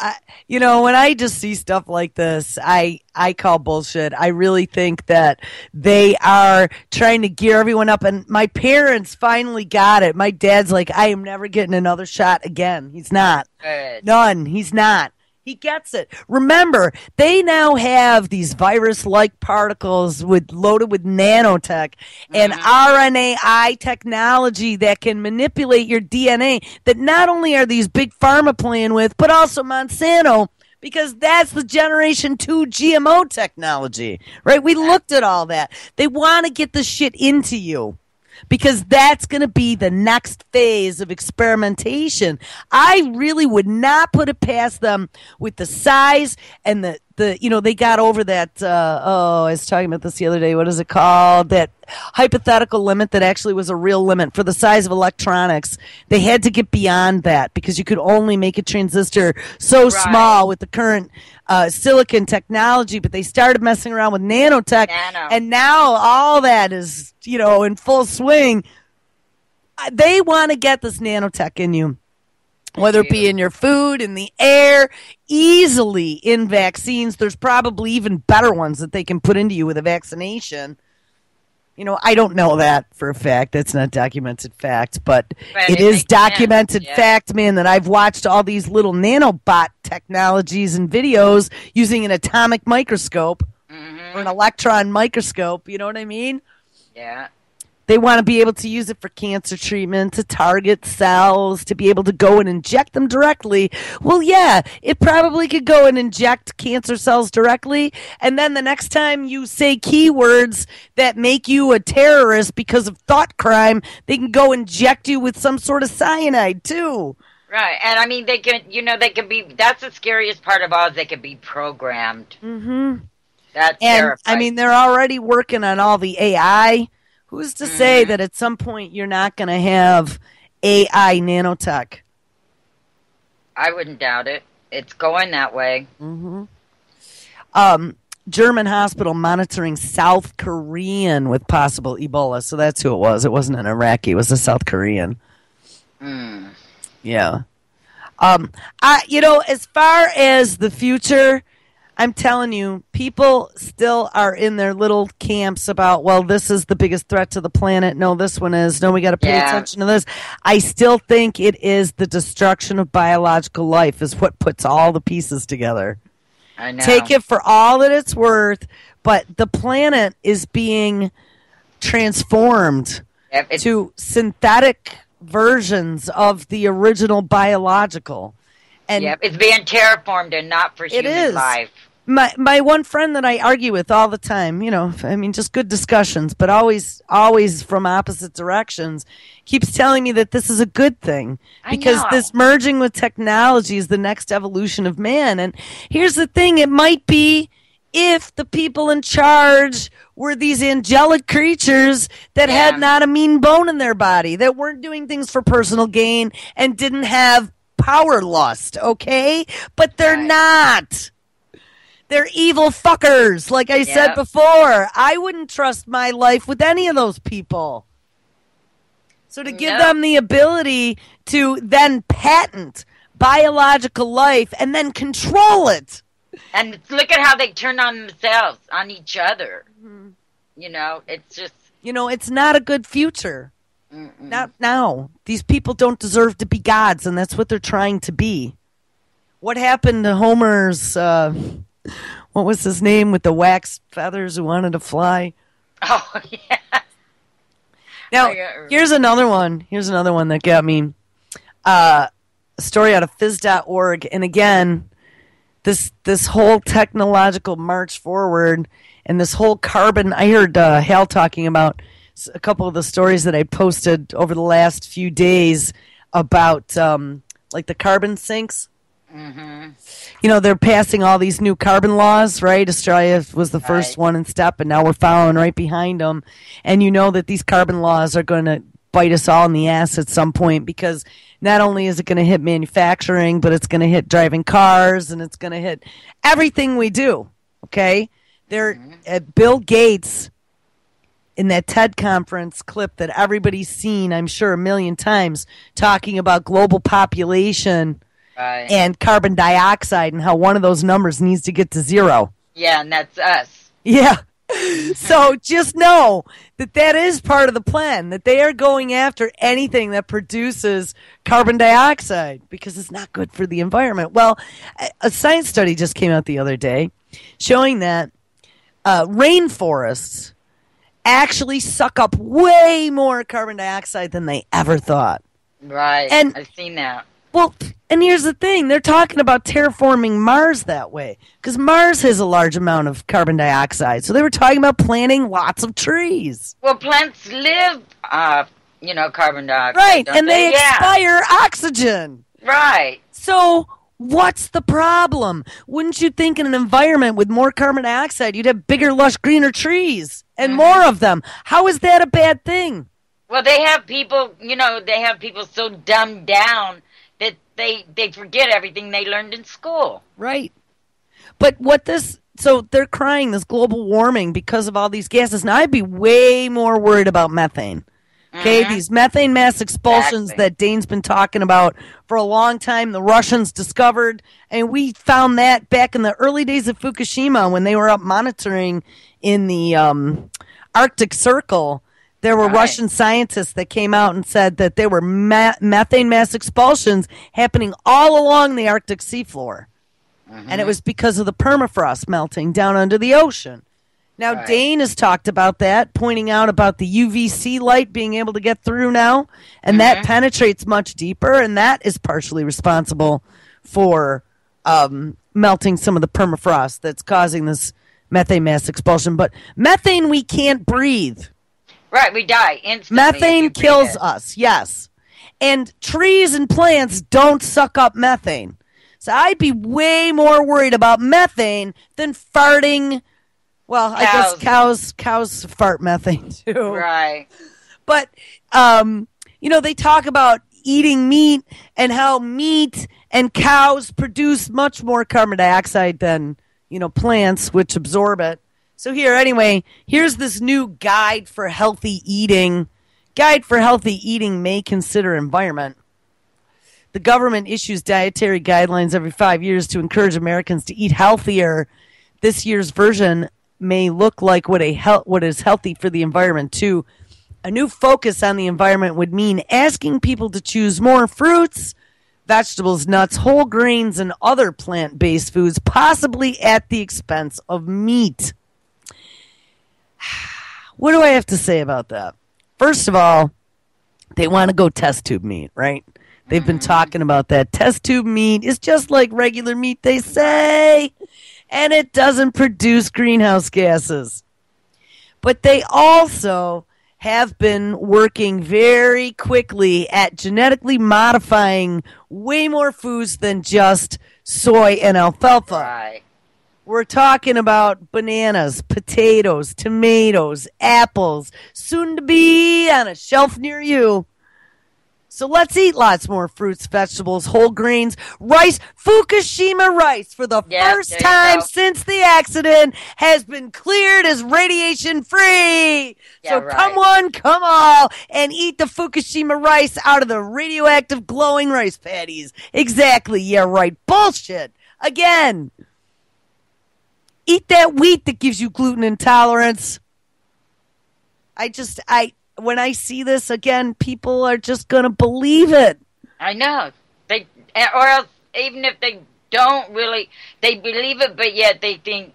when I just see stuff like this, I call bullshit. I really think that they are trying to gear everyone up. And my parents finally got it. My dad's like, I am never getting another shot again. He's not. Good. None. He's not. He gets it. Remember, they now have these virus-like particles loaded with nanotech and RNAi technology that can manipulate your DNA that not only are these big pharma playing with, but also Monsanto, because that's the Generation 2 GMO technology, right? We looked at all that. They want to get the shit into you, because that's going to be the next phase of experimentation. I really would not put it past them with the size and they got over that, I was talking about this the other day, what is it called? That hypothetical limit that actually was a real limit for the size of electronics. They had to get beyond that because you could only make a transistor so small with the current silicon technology, but they started messing around with nanotech, and now all that is, in full swing. They want to get this nanotech in you, whether it be in your food, in the air, easily in vaccines. There's probably even better ones that they can put into you with a vaccination. I don't know that for a fact. That's not documented fact, but it is documented fact, man, that I've watched all these little nanobot technologies and videos using an atomic microscope or an electron microscope. You know what I mean? Yeah. They want to be able to use it for cancer treatment, to target cells, to be able to go and inject them directly. Well, yeah, it probably could go and inject cancer cells directly. And then the next time you say keywords that make you a terrorist because of thought crime, they can go inject you with some sort of cyanide, too. Right. And I mean, they can be, that's the scariest part of all, is they can be programmed. Mm-hmm. That's terrifying. I mean, they're already working on all the AI. Who's to say that at some point you're not going to have AI nanotech? I wouldn't doubt it. It's going that way. Mm-hmm. German hospital monitoring South Korean with possible Ebola. So that's who it was. It wasn't an Iraqi. It was a South Korean. Yeah. As far as the future, I'm telling you, people still are in their little camps about, well, this is the biggest threat to the planet. No, this one is. No, we got to pay attention to this. I still think it is the destruction of biological life is what puts all the pieces together. I know. Take it for all that it's worth, but the planet is being transformed to synthetic versions of the original biological. And it's being terraformed and not for human life. My one friend that I argue with all the time, just good discussions, but always from opposite directions, keeps telling me that this is a good thing because this merging with technology is the next evolution of man. And here's the thing, it might be if the people in charge were these angelic creatures that had not a mean bone in their body, that weren't doing things for personal gain and didn't have power lust, okay? But they're not. They're evil fuckers, like I said before. I wouldn't trust my life with any of those people. So to give them the ability to then patent biological life and then control it. And look at how they turn on themselves, on each other. Mm-hmm. It's just... it's not a good future. Mm-mm. Not now. These people don't deserve to be gods, and that's what they're trying to be. What happened to Homer's... what was his name with the wax feathers who wanted to fly? Oh, yeah. Now, here's another one. Here's another one that got me. A story out of phys.org. And again, this whole technological march forward and this whole carbon, I heard Hal talking about a couple of the stories that I posted over the last few days about like the carbon sinks. Mm-hmm. They're passing all these new carbon laws, right? Australia was the first one in step, and now we're following right behind them. And you know that these carbon laws are going to bite us all in the ass at some point because not only is it going to hit manufacturing, but it's going to hit driving cars, and it's going to hit everything we do, okay? Bill Gates, in that TED conference clip that everybody's seen, I'm sure, a million times, talking about global population and carbon dioxide and how one of those numbers needs to get to 0. Yeah, and that's us. Yeah. So just know that is part of the plan, that they are going after anything that produces carbon dioxide because it's not good for the environment. Well, a science study just came out the other day showing that rainforests actually suck up way more carbon dioxide than they ever thought. Right. And I've seen that. Well, and here's the thing. They're talking about terraforming Mars that way because Mars has a large amount of carbon dioxide. So they were talking about planting lots of trees. Well, plants live, carbon dioxide. Right, and they expire oxygen. Right. So what's the problem? Wouldn't you think in an environment with more carbon dioxide, you'd have bigger, lush, greener trees and more of them? How is that a bad thing? Well, they have people, so dumbed down that they forget everything they learned in school. Right. But so they're crying this global warming because of all these gases. Now, I'd be way more worried about methane. Okay, these methane mass expulsions that Dane's been talking about for a long time, the Russians discovered, and we found that back in the early days of Fukushima when they were up monitoring in the Arctic Circle. There were Russian scientists that came out and said that there were methane mass expulsions happening all along the Arctic seafloor. And it was because of the permafrost melting down under the ocean. Now, Dane has talked about that, pointing out about the UVC light being able to get through now. And that penetrates much deeper, and that is partially responsible for melting some of the permafrost that's causing this methane mass expulsion. But methane we can't breathe. Right, we die instantly. Methane kills us, yes. And trees and plants don't suck up methane. So I'd be way more worried about methane than farting. Well, I guess cows fart methane too. Right. But, they talk about eating meat and how meat and cows produce much more carbon dioxide than, plants, which absorb it. So here's this new guide for healthy eating. Guide for healthy eating may consider environment. The government issues dietary guidelines every 5 years to encourage Americans to eat healthier. this year's version may look like what is healthy for the environment too. A new focus on the environment would mean asking people to choose more fruits, vegetables, nuts, whole grains, and other plant-based foods, possibly at the expense of meat. What do I have to say about that? First of all, they want to go test tube meat, right? They've been talking about that. Test tube meat is just like regular meat, they say, and it doesn't produce greenhouse gases. But they also have been working very quickly at genetically modifying way more foods than just soy and alfalfa. Right. We're talking about bananas, potatoes, tomatoes, apples, soon to be on a shelf near you. So let's eat lots more fruits, vegetables, whole grains, rice. Fukushima rice, for the first time since the accident, has been cleared as radiation free. So come one, come all, and eat the Fukushima rice out of the radioactive glowing rice patties. Exactly, yeah, right. Bullshit. Again. Eat that wheat that gives you gluten intolerance. When I see this again, people are just going to believe it. I know. Or else, even if they don't really, they believe it, but yet they think,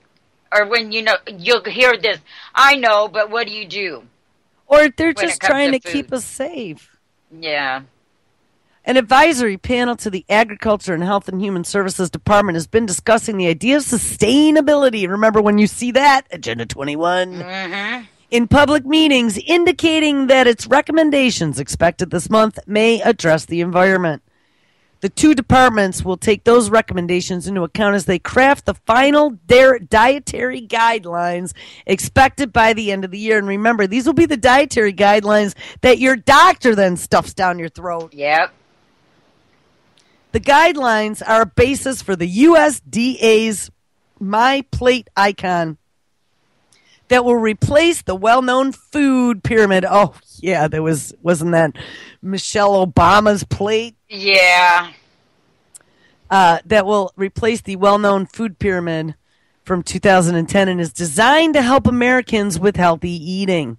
or when you'll hear this, I know, but what do you do? Or they're just trying to keep us safe. Yeah. An advisory panel to the Agriculture and Health and Human Services Department has been discussing the idea of sustainability. Remember when you see that? Agenda 21. Mm-hmm. In public meetings, indicating that its recommendations expected this month may address the environment. The two departments will take those recommendations into account as they craft the final dietary guidelines expected by the end of the year. And remember, these will be the dietary guidelines that your doctor then stuffs down your throat. Yep. The guidelines are a basis for the USDA's My Plate icon that will replace the well-known food pyramid. Oh, yeah, wasn't that Michelle Obama's plate? Yeah. That will replace the well-known food pyramid from 2010 and is designed to help Americans with healthy eating.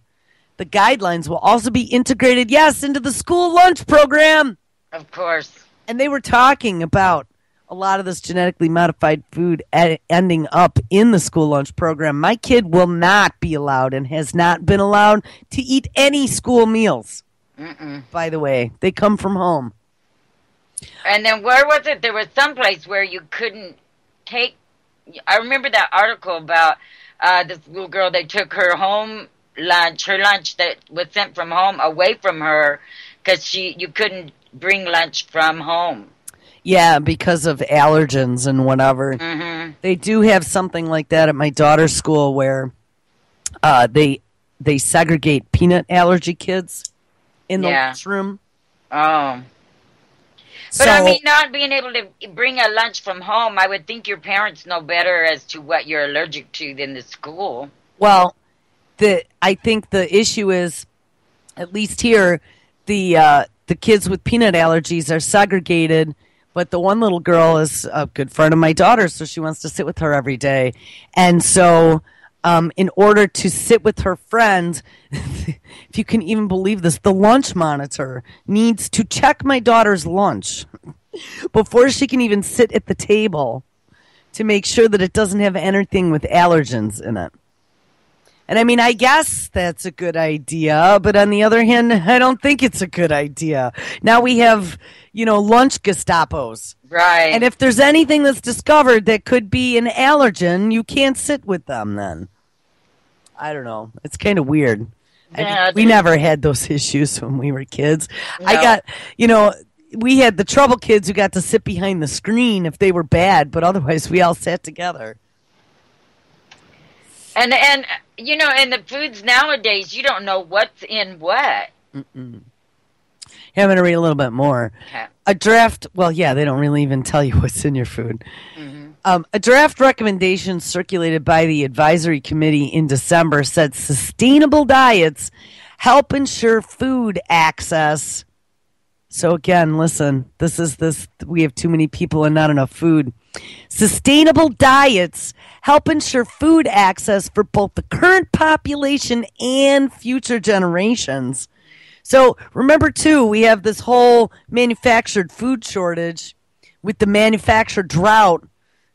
The guidelines will also be integrated, yes, into the school lunch program. Of course. And they were talking about a lot of this genetically modified food ending up in the school lunch program. My kid will not be allowed and has not been allowed to eat any school meals. By the way, they come from home. And then where was it? There was some place where you couldn't take. I remember that article about this little girl. They took her home lunch, her lunch that was sent from home, away from her because you couldn't bring lunch from home. Yeah, because of allergens and whatever. Mm-hmm. They do have something like that at my daughter's school where they segregate peanut allergy kids in the lunchroom. Oh. But I mean, not being able to bring a lunch from home, I would think your parents know better as to what you're allergic to than the school. Well, I think the issue is, at least here, the kids with peanut allergies are segregated, but the one little girl is a good friend of my daughter's, so she wants to sit with her every day. And so in order to sit with her friends, if you can even believe this, the lunch monitor needs to check my daughter's lunch before she can even sit at the table to make sure that it doesn't have anything with allergens in it. And I mean, I guess that's a good idea, but on the other hand, I don't think it's a good idea. Now we have, lunch Gestapos. Right. And if there's anything that's discovered that could be an allergen, you can't sit with them then. I don't know. It's kind of weird. Yeah, we never had those issues when we were kids. No. We had the trouble kids who got to sit behind the screen if they were bad, but otherwise we all sat together. And the foods nowadays, you don't know what's in what. I'm going to read a little bit more. Okay. A draft, they don't really even tell you what's in your food. Mm-hmm. A draft recommendation circulated by the advisory committee in December said sustainable diets help ensure food access. So again, listen, we have too many people and not enough food. Sustainable diets help ensure food access for both the current population and future generations. So remember, too, we have this whole manufactured food shortage with the manufactured drought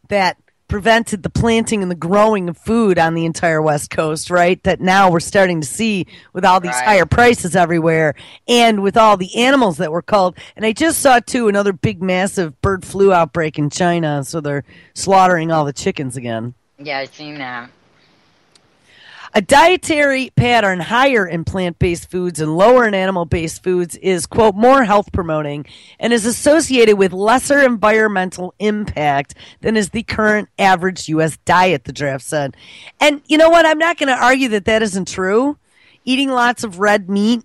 that prevented the planting and the growing of food on the entire West Coast, right? That now we're starting to see with all these higher prices everywhere and with all the animals that were culled. And I just saw, too, another big, massive bird flu outbreak in China, so they're slaughtering all the chickens again. Yeah, I've seen that. A dietary pattern higher in plant-based foods and lower in animal-based foods is, quote, more health-promoting and is associated with lesser environmental impact than is the current average U.S. diet, the draft said. And you know what? I'm not going to argue that that isn't true. Eating lots of red meat,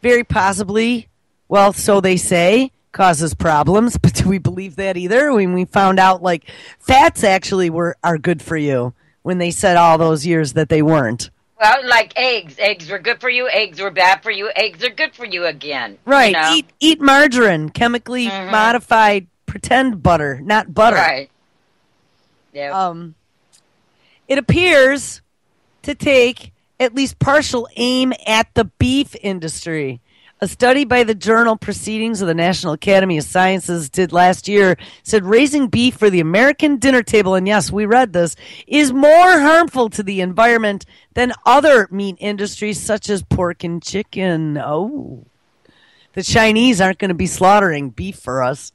very possibly, well, so they say, causes problems, but do we believe that either? When we found out, like, fats actually are good for you, when they said all those years that they weren't. Well, like eggs. Eggs were good for you. Eggs were bad for you. Eggs are good for you again. Right. You know? Eat margarine, chemically modified pretend butter, not butter. Right. Yeah. It appears to take at least partial aim at the beef industry. A study by the journal Proceedings of the National Academy of Sciences did last year said raising beef for the American dinner table, and yes, we read this, is more harmful to the environment than other meat industries such as pork and chicken. Oh, the Chinese aren't going to be slaughtering beef for us.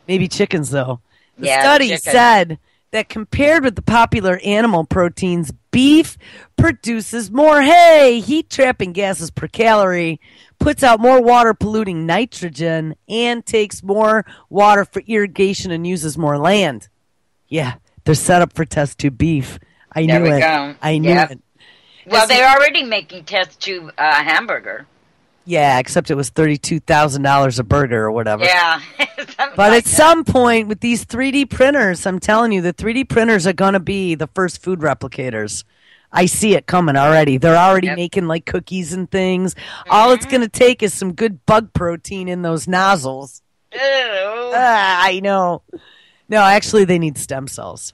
Maybe chickens, though. The study said that compared with the popular animal proteins, beef produces more heat-trapping gases per calorie, puts out more water-polluting nitrogen, and takes more water for irrigation and uses more land. Yeah, they're set up for test tube beef. I knew it. I knew it. Well, they're already making test tube hamburger. Yeah, except it was $32,000 a burger or whatever. Yeah. But at some point with these 3D printers, I'm telling you, the 3D printers are going to be the first food replicators. I see it coming already. They're already making like cookies and things. All it's going to take is some good bug protein in those nozzles. Ew. I know. No, actually, they need stem cells.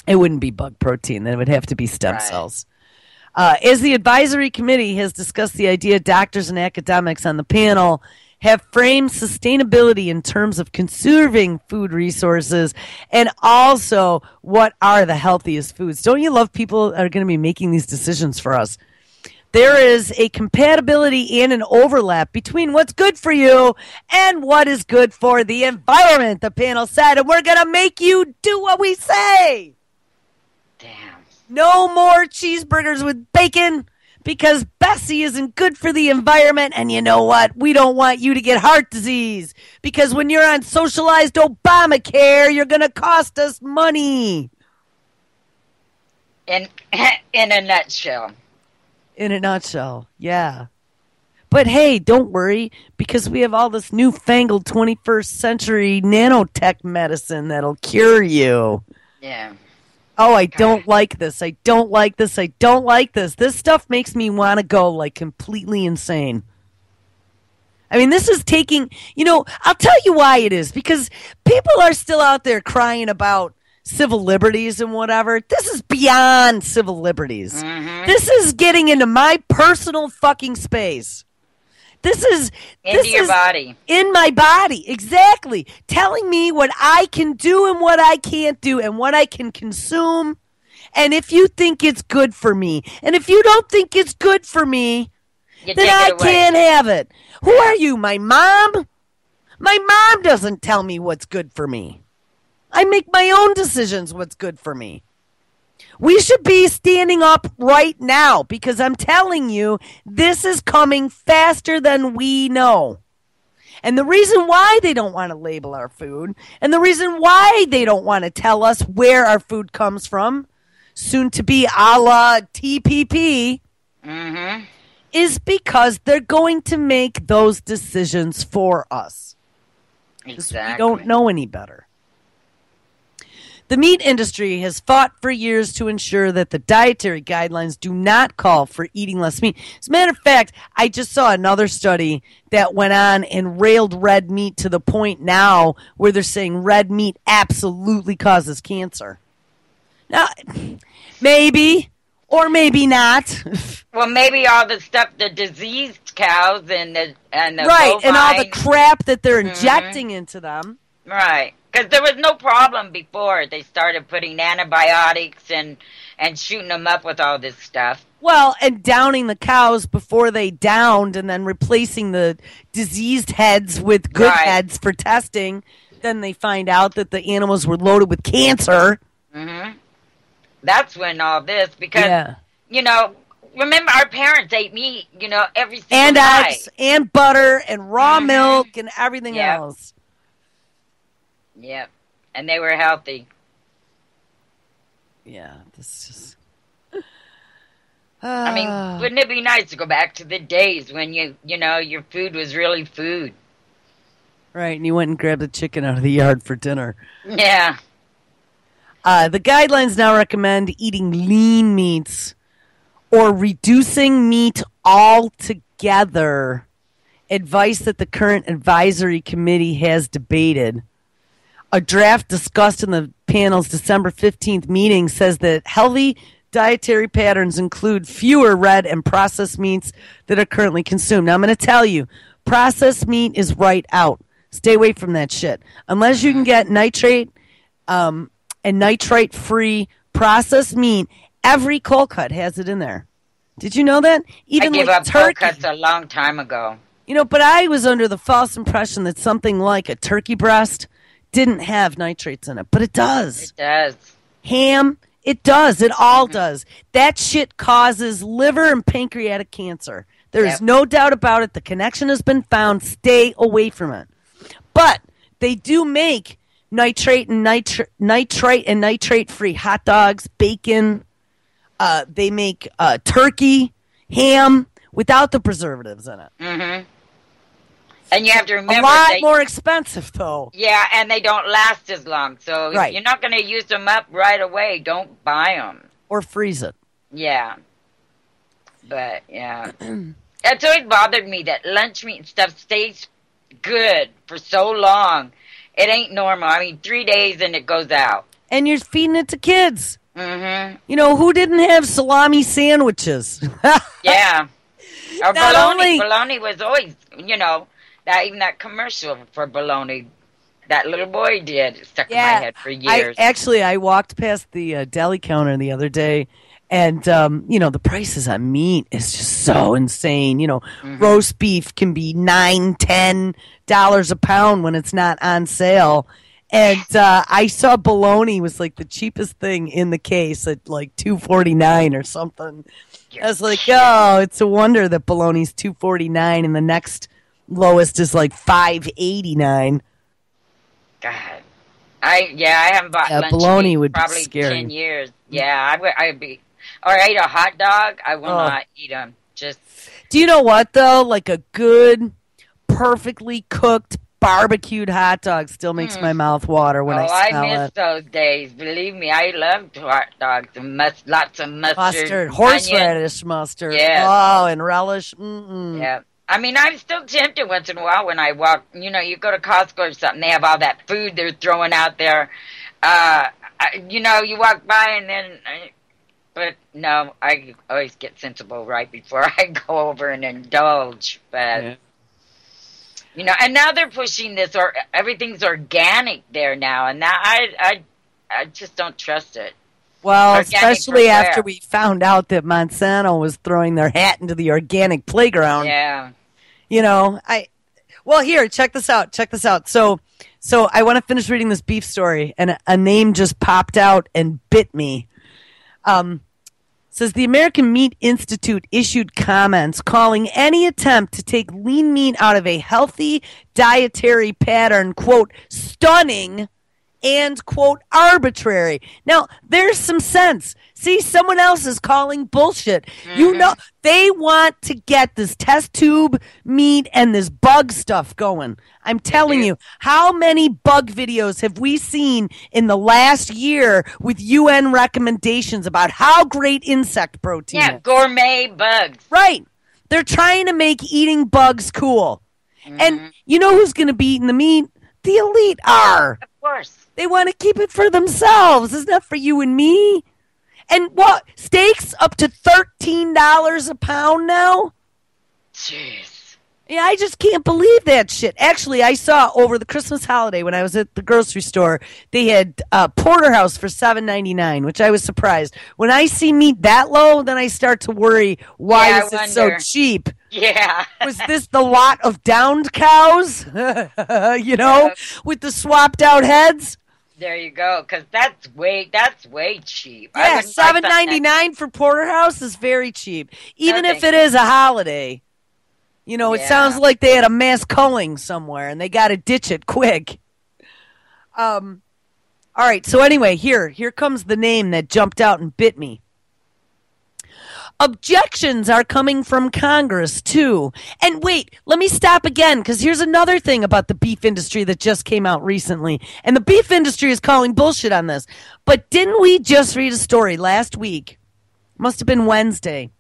It wouldn't be bug protein. Then it would have to be stem cells. As the advisory committee has discussed the idea, doctors and academics on the panel have framed sustainability in terms of conserving food resources and also what are the healthiest foods. Don't you love people that are going to be making these decisions for us? There is a compatibility and an overlap between what's good for you and what is good for the environment, the panel said, and we're going to make you do what we say. Damn. No more cheeseburgers with bacon because Bessie isn't good for the environment. And you know what? We don't want you to get heart disease because when you're on socialized Obamacare, you're going to cost us money. In a nutshell. In a nutshell, yeah. But hey, don't worry because we have all this newfangled 21st century nanotech medicine that'll cure you. Yeah. Oh, I don't like this. I don't like this. I don't like this. This stuff makes me want to go like completely insane. I mean, this is taking, I'll tell you why it is. Because people are still out there crying about civil liberties and whatever. This is beyond civil liberties. This is getting into my personal fucking space. This is your body. In my body, exactly. Telling me what I can do and what I can't do and what I can consume. And if you think it's good for me. And if you don't think it's good for me, then I can't have it. Who are you, my mom? My mom doesn't tell me what's good for me. I make my own decisions what's good for me. We should be standing up right now because I'm telling you, this is coming faster than we know. And the reason why they don't want to label our food and the reason why they don't want to tell us where our food comes from, soon to be a la TPP, is because they're going to make those decisions for us. Exactly. We don't know any better. The meat industry has fought for years to ensure that the dietary guidelines do not call for eating less meat. As a matter of fact, I just saw another study that went on and railed red meat to the point now where they're saying red meat absolutely causes cancer. Now, maybe, or maybe not. Well, maybe all the stuff, the diseased cows and the right, bovine. and all the crap that they're injecting into them. Right, because there was no problem before they started putting antibiotics and shooting them up with all this stuff. Well, and downing the cows before they downed and then replacing the diseased heads with good heads for testing. Then they find out that the animals were loaded with cancer. Mm-hmm. That's when all this, because, you know, remember our parents ate meat, you know, every single and night. Eggs and butter and raw milk and everything else. Yep. And they were healthy. Yeah, this is... I mean, wouldn't it be nice to go back to the days when you know, your food was really food? Right, and you went and grabbed a chicken out of the yard for dinner. Yeah. The guidelines now recommend eating lean meats or reducing meat altogether, advice that the current advisory committee has debated. A draft discussed in the panel's December 15th meeting says that healthy dietary patterns include fewer red and processed meats that are currently consumed. Now, I'm going to tell you, processed meat is right out. Stay away from that shit. Unless you can get nitrate and nitrate-free processed meat, every cold cut has it in there. Did you know that? Even I gave like up turkey. cold cuts a long time ago. You know, but I was under the false impression that something like a turkey breast didn't have nitrates in it, but it does. It does. Ham, it does. It all does. That shit causes liver and pancreatic cancer. There is no doubt about it. The connection has been found. Stay away from it. But they do make nitrate and nitrate-free hot dogs, bacon. They make turkey, ham without the preservatives in it. Mm-hmm. And you have to remember... A lot more expensive, though. Yeah, and they don't last as long. So if you're not going to use them up right away, don't buy them. Or freeze it. Yeah. But, yeah. It's always bothered me that lunch meat and stuff stays good for so long. It ain't normal. I mean, 3 days and it goes out. And you're feeding it to kids. Mm-hmm. You know, who didn't have salami sandwiches? Yeah. Or Not bologna. only- Bologna was always, you know, that commercial for bologna that little boy did. It stuck in my head for years. I walked past the deli counter the other day, and, you know, the prices on meat is just so insane. You know, roast beef can be $9-10 a pound when it's not on sale. And I saw bologna was like the cheapest thing in the case at like $2.49 or something. I was like, oh, it's a wonder that bologna's $2.49 and the next lowest is like $5.89. God. I haven't bought lunch bologna meat would be probably scary. 10 years. Yeah, I'd be... Or I ate a hot dog. I will not eat them. Just... Do you know what, though? Like a good, perfectly cooked, barbecued hot dog still makes my mouth water when I smell I miss it. those days. Believe me, I loved hot dogs and lots of mustard. Horseradish mustard. Yeah. Oh, and relish. Mm-mm. Yeah. I mean, I'm still tempted once in a while when I walk. You know, you go to Costco or something, they have all that food they're throwing out there. You know, you walk by and then... But no, I always get sensible right before I go over and indulge. But, you know, and now they're pushing this, or everything's organic there now. And now I just don't trust it. Well, Organic especially from after where? we found out that Monsanto was throwing their hat into the organic playground. Yeah. You know, here, check this out. So I want to finish reading this beef story, and a name just popped out and bit me. Says the American Meat Institute issued comments calling any attempt to take lean meat out of a healthy dietary pattern, quote, stunning and, quote, arbitrary. Now, there's some sense. See, someone else is calling bullshit. You know, they want to get this test tube meat and this bug stuff going. I'm telling you, how many bug videos have we seen in the last year with UN recommendations about how great insect protein is? Yeah, gourmet bugs. Right. They're trying to make eating bugs cool. And you know who's going to be eating the meat? The elite are. Of course. They want to keep it for themselves. It's not for you and me. And what? Steaks up to $13 a pound now? Jeez. Yeah, I just can't believe that shit. Actually, I saw over the Christmas holiday when I was at the grocery store, they had porterhouse for $7.99, which I was surprised. When I see meat that low, then I start to worry, why is it so cheap? Yeah. Was this the lot of downed cows? You know, with the swapped out heads? There you go, because that's way cheap. Yeah, $7.99 for porterhouse is very cheap, even if it is a holiday. You know, it sounds like they had a mass culling somewhere, and they got to ditch it quick. All right, so anyway, here comes the name that jumped out and bit me. Objections are coming from Congress, too. And wait, let me stop again, because here's another thing about the beef industry that just came out recently. And the beef industry is calling bullshit on this. But didn't we just read a story last week, must have been Wednesday,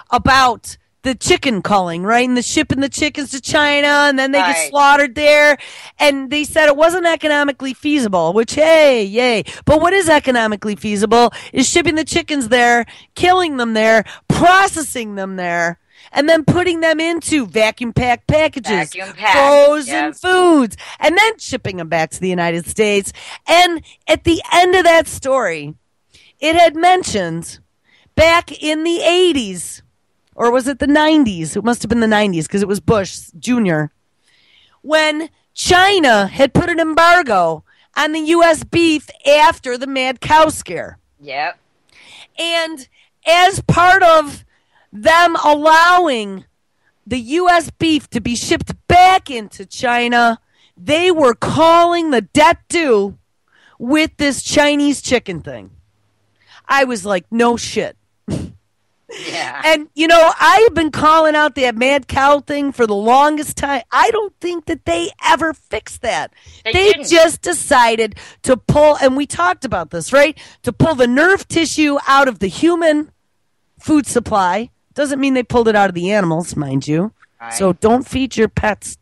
about the chicken culling, right? And the shipping the chickens to China, and then they get slaughtered there. And they said it wasn't economically feasible, which, hey, yay. But what is economically feasible is shipping the chickens there, killing them there, processing them there, and then putting them into vacuum-packed packages, frozen foods, and then shipping them back to the United States. And at the end of that story, it had mentioned back in the 80s, or was it the 90s? It must have been the 90s because it was Bush Jr. when China had put an embargo on the U.S. beef after the mad cow scare. Yep. And as part of them allowing the U.S. beef to be shipped back into China, they were calling the debt due with this Chinese chicken thing. I was like, no shit. Yeah. And, you know, I've been calling out that mad cow thing for the longest time. I don't think that they ever fixed that. They just decided to pull, and we talked about this, right? To pull the nerve tissue out of the human food supply. Doesn't mean they pulled it out of the animals, mind you. Right. So don't feed your pets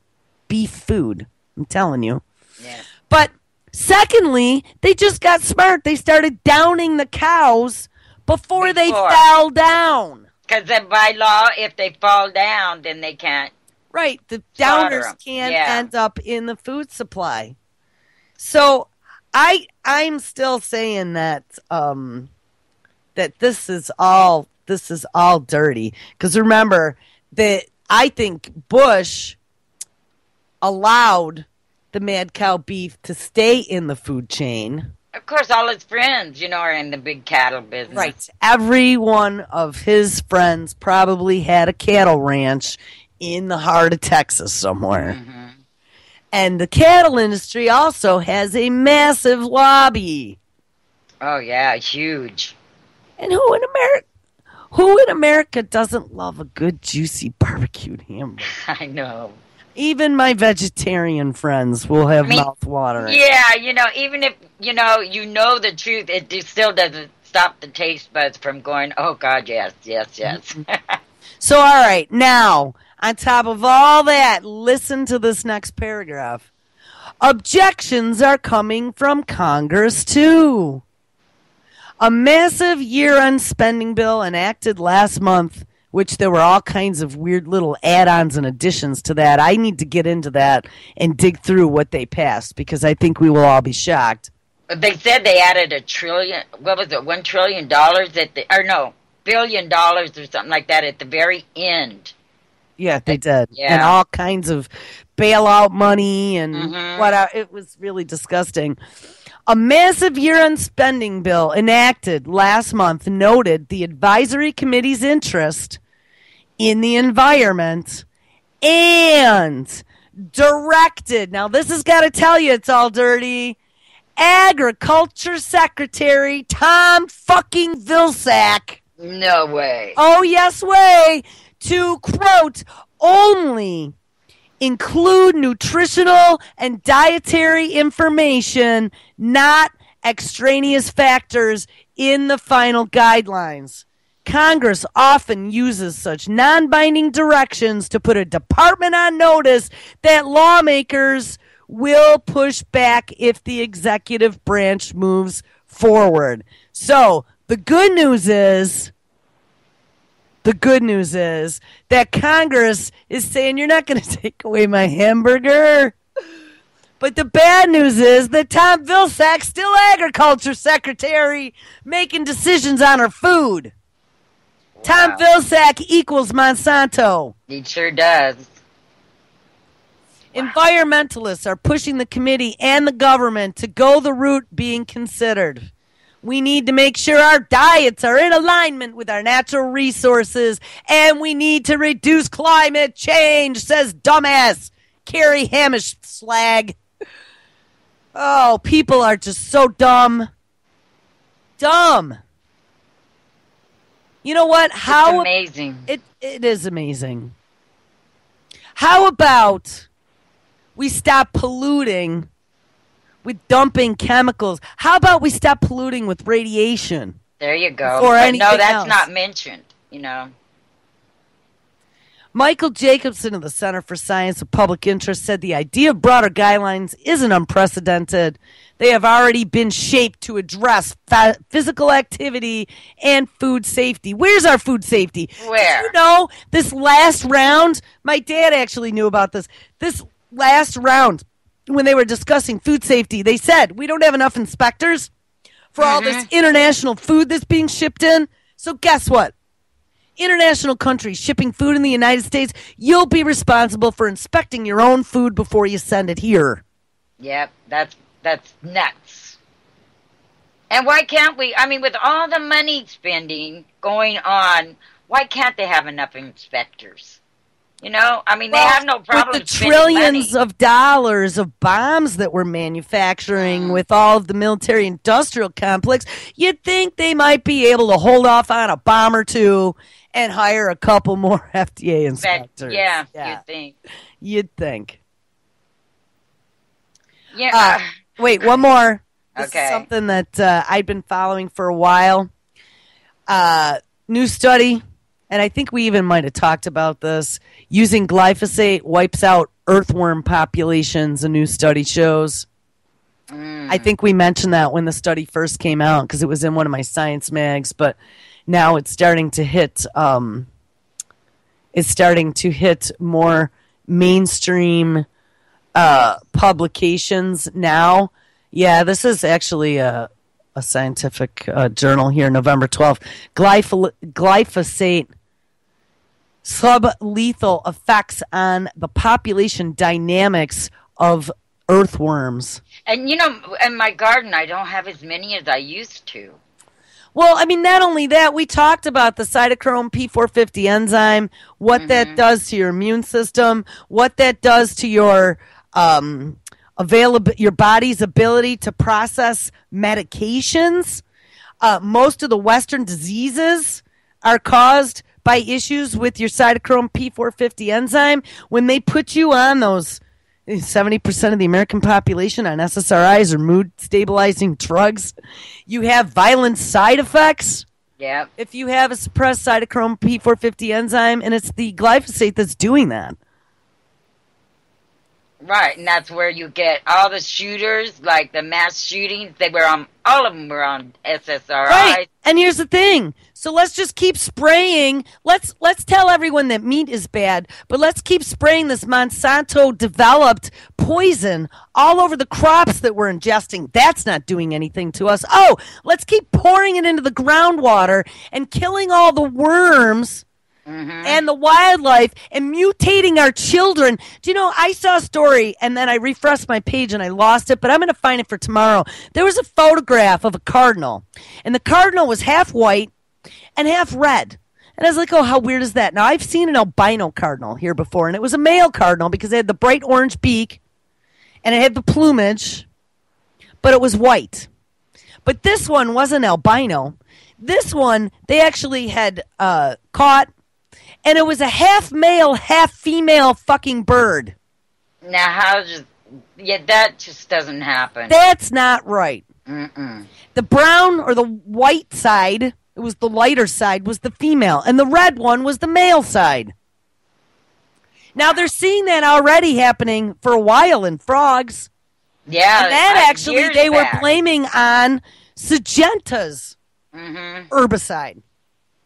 beef food. I'm telling you. Yeah. But secondly, they just got smart. They started downing the cows before they fell down. Because by law, if they fall down, then they can't. Right. The downers can't end up in the food supply. So I'm still saying that that this is all dirty. Because remember that I think Bush allowed the mad cow beef to stay in the food chain. Of course, all his friends, you know, are in the big cattle business. Right. Every one of his friends probably had a cattle ranch in the heart of Texas somewhere. Mm-hmm. And the cattle industry also has a massive lobby. Oh, yeah, huge. And who in America doesn't love a good, juicy barbecued hamburger? I know. Even my vegetarian friends will have mouth watering. Yeah, you know, even if, you know the truth, it still doesn't stop the taste buds from going, oh, God, yes. Mm-hmm. So, all right, now, on top of all that, listen to this next paragraph. Objections are coming from Congress, too. A massive year-end spending bill enacted last month, which there were all kinds of weird little add-ons and additions to that. I need to get into that and dig through what they passed because I think we will all be shocked. They said they added $1 trillion billion or something like that at the very end. Yeah, they did. Yeah. And all kinds of bailout money and whatever. It was really disgusting. A massive year-end spending bill enacted last month noted the advisory committee's interest in the environment and directed, now this has got to tell you it's all dirty, Agriculture Secretary Tom fucking Vilsack. No way. Oh, yes way. To, quote, only include nutritional and dietary information, not extraneous factors in the final guidelines. Congress often uses such non-binding directions to put a department on notice that lawmakers will push back if the executive branch moves forward. So the good news is that Congress is saying you're not going to take away my hamburger. But the bad news is that Tom Vilsack's still Agriculture Secretary making decisions on our food. Wow. Tom Vilsack equals Monsanto. He sure does. Environmentalists are pushing the committee and the government to go the route being considered. We need to make sure our diets are in alignment with our natural resources, and we need to reduce climate change, says dumbass Carrie Hamish slag. Oh, people are just so dumb. Dumb. You know what? It's amazing. It is amazing. How about we stop polluting with dumping chemicals? How about we stop polluting with radiation? There you go. But no, that's not mentioned, you know. Michael Jacobson of the Center for Science of Public Interest said the idea of broader guidelines isn't unprecedented. They have already been shaped to address physical activity and food safety. Where's our food safety? Where? Did you know this last round? My dad actually knew about this. This last round, when they were discussing food safety, they said, we don't have enough inspectors for all this international food that's being shipped in. So guess what? International countries shipping food in the United States, you'll be responsible for inspecting your own food before you send it here. Yep, that's nuts. And why can't we, I mean, with all the money spending going on, why can't they have enough inspectors? You know, I mean, they have no problem with the trillions of dollars of bombs that we're manufacturing with all of the military-industrial complex. You'd think they might be able to hold off on a bomb or two and hire a couple more FDA inspectors. Yeah, you'd think. You'd think. Yeah. Wait, one more. This Okay. is something that I've been following for a while. New study. And I think we even might have talked about this. Using glyphosate wipes out earthworm populations, a new study shows. I think we mentioned that when the study first came out because it was in one of my science mags, but now it's starting to hit more mainstream publications now. Yeah, this is actually a scientific journal here, November 12th. Glyphosate sublethal effects on the population dynamics of earthworms. And, you know, in my garden, I don't have as many as I used to. Well, I mean, not only that, we talked about the cytochrome P450 enzyme, what that does to your immune system, what that does to your your body's ability to process medications. Most of the Western diseases are caused by issues with your cytochrome P450 enzyme. When they put you on those 70% of the American population on SSRIs or mood-stabilizing drugs, you have violent side effects. Yeah. If you have a suppressed cytochrome P450 enzyme, and it's the glyphosate that's doing that. Right, and that's where you get all the shooters, like the mass shootings. They were on, all of them were on SSRIs. Right, and here's the thing. So let's just keep spraying. Let's tell everyone that meat is bad, but let's keep spraying this Monsanto-developed poison all over the crops that we're ingesting. That's not doing anything to us. Oh, let's keep pouring it into the groundwater and killing all the worms and the wildlife and mutating our children. Do you know, I saw a story and then I refreshed my page and I lost it, but I'm going to find it for tomorrow. There was a photograph of a cardinal, and the cardinal was half white and half red. And I was like, oh, how weird is that? Now, I've seen an albino cardinal here before, and it was a male cardinal because it had the bright orange beak and it had the plumage. but it was white. But this one wasn't albino. This one, they actually had caught, and it was a half male, half female fucking bird. Now, that just doesn't happen. That's not right. Mm-mm. The brown or the white side, it was the lighter side, was the female, and the red one was the male side. Now, they're seeing that already happening for a while in frogs. Yeah. And that actually they were back. blaming on Syngenta's herbicide.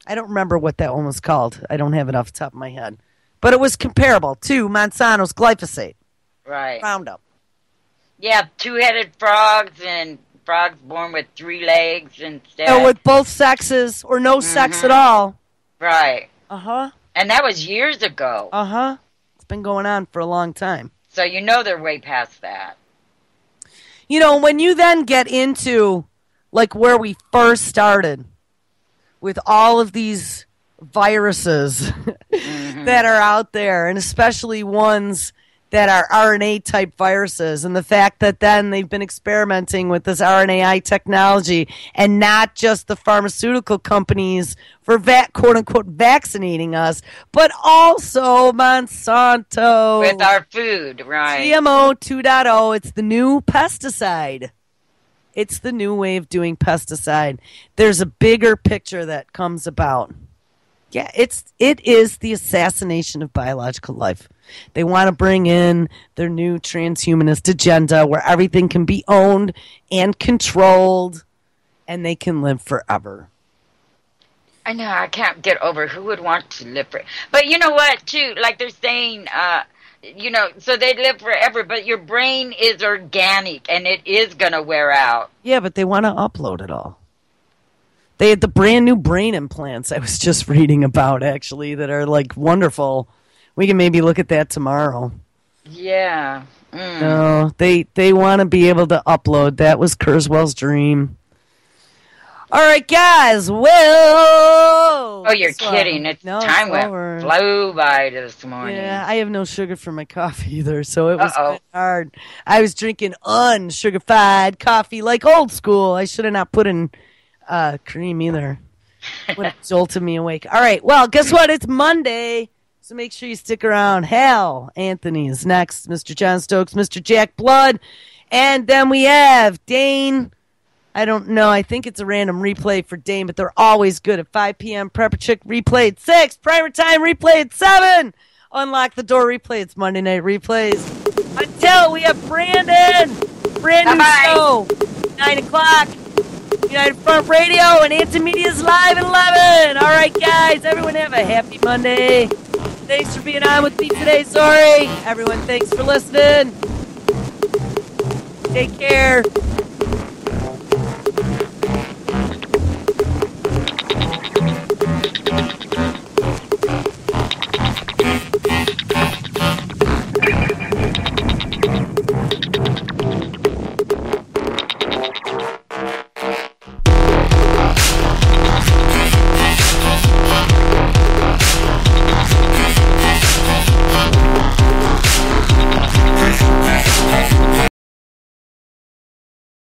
I don't remember what that one was called. I don't have it off the top of my head. But it was comparable to Monsanto's glyphosate. Right. Roundup. Yeah, two-headed frogs and frogs born with 3 legs instead. Or with both sexes or no sex at all. Right. Uh-huh. And that was years ago. Uh-huh. It's been going on for a long time. So you know they're way past that. You know, when you then get into, like, where we first started with all of these viruses that are out there, and especially ones that are RNA-type viruses, and the fact that then they've been experimenting with this RNAi technology, and not just the pharmaceutical companies for quote-unquote vaccinating us, but also Monsanto. With our food, right. GMO 2.0, it's the new pesticide. It's the new way of doing pesticide. There's a bigger picture that comes about. Yeah, it is the assassination of biological life. They want to bring in their new transhumanist agenda where everything can be owned and controlled and they can live forever. I know, I can't get over who would want to live forever. But you know what, too? Like they're saying, so they live forever, but your brain is organic and it is going to wear out. Yeah, but they want to upload it all. They had the brand new brain implants I was just reading about, actually, that are, like, wonderful. We can maybe look at that tomorrow. Yeah. No, they want to be able to upload. That was Kurzweil's dream. All right, guys. Well. Oh, you're kidding. Time flew by this morning. Yeah, I have no sugar for my coffee either, so it was kind of hard. I was drinking unsugarified coffee like old school. I should have not put in cream either. Would have jolted me awake. All right, well, guess what? It's Monday, so make sure you stick around. Hal Anthony is next. Mr. John Stokes, Mr. Jack Blood. And then we have Dane. I don't know. I think it's a random replay for Dane, but they're always good at 5 p.m. Prepper Chick replay at 6. Primer Time replay at 7. Unlock the Door replay. It's Monday Night Replays. Until we have Brandon. Brand new show. 9 o'clock. United Front Radio and Antimedia's live at 11. All right, guys. Everyone have a happy Monday. Thanks for being on with me today, Zorie. Everyone, thanks for listening. Take care.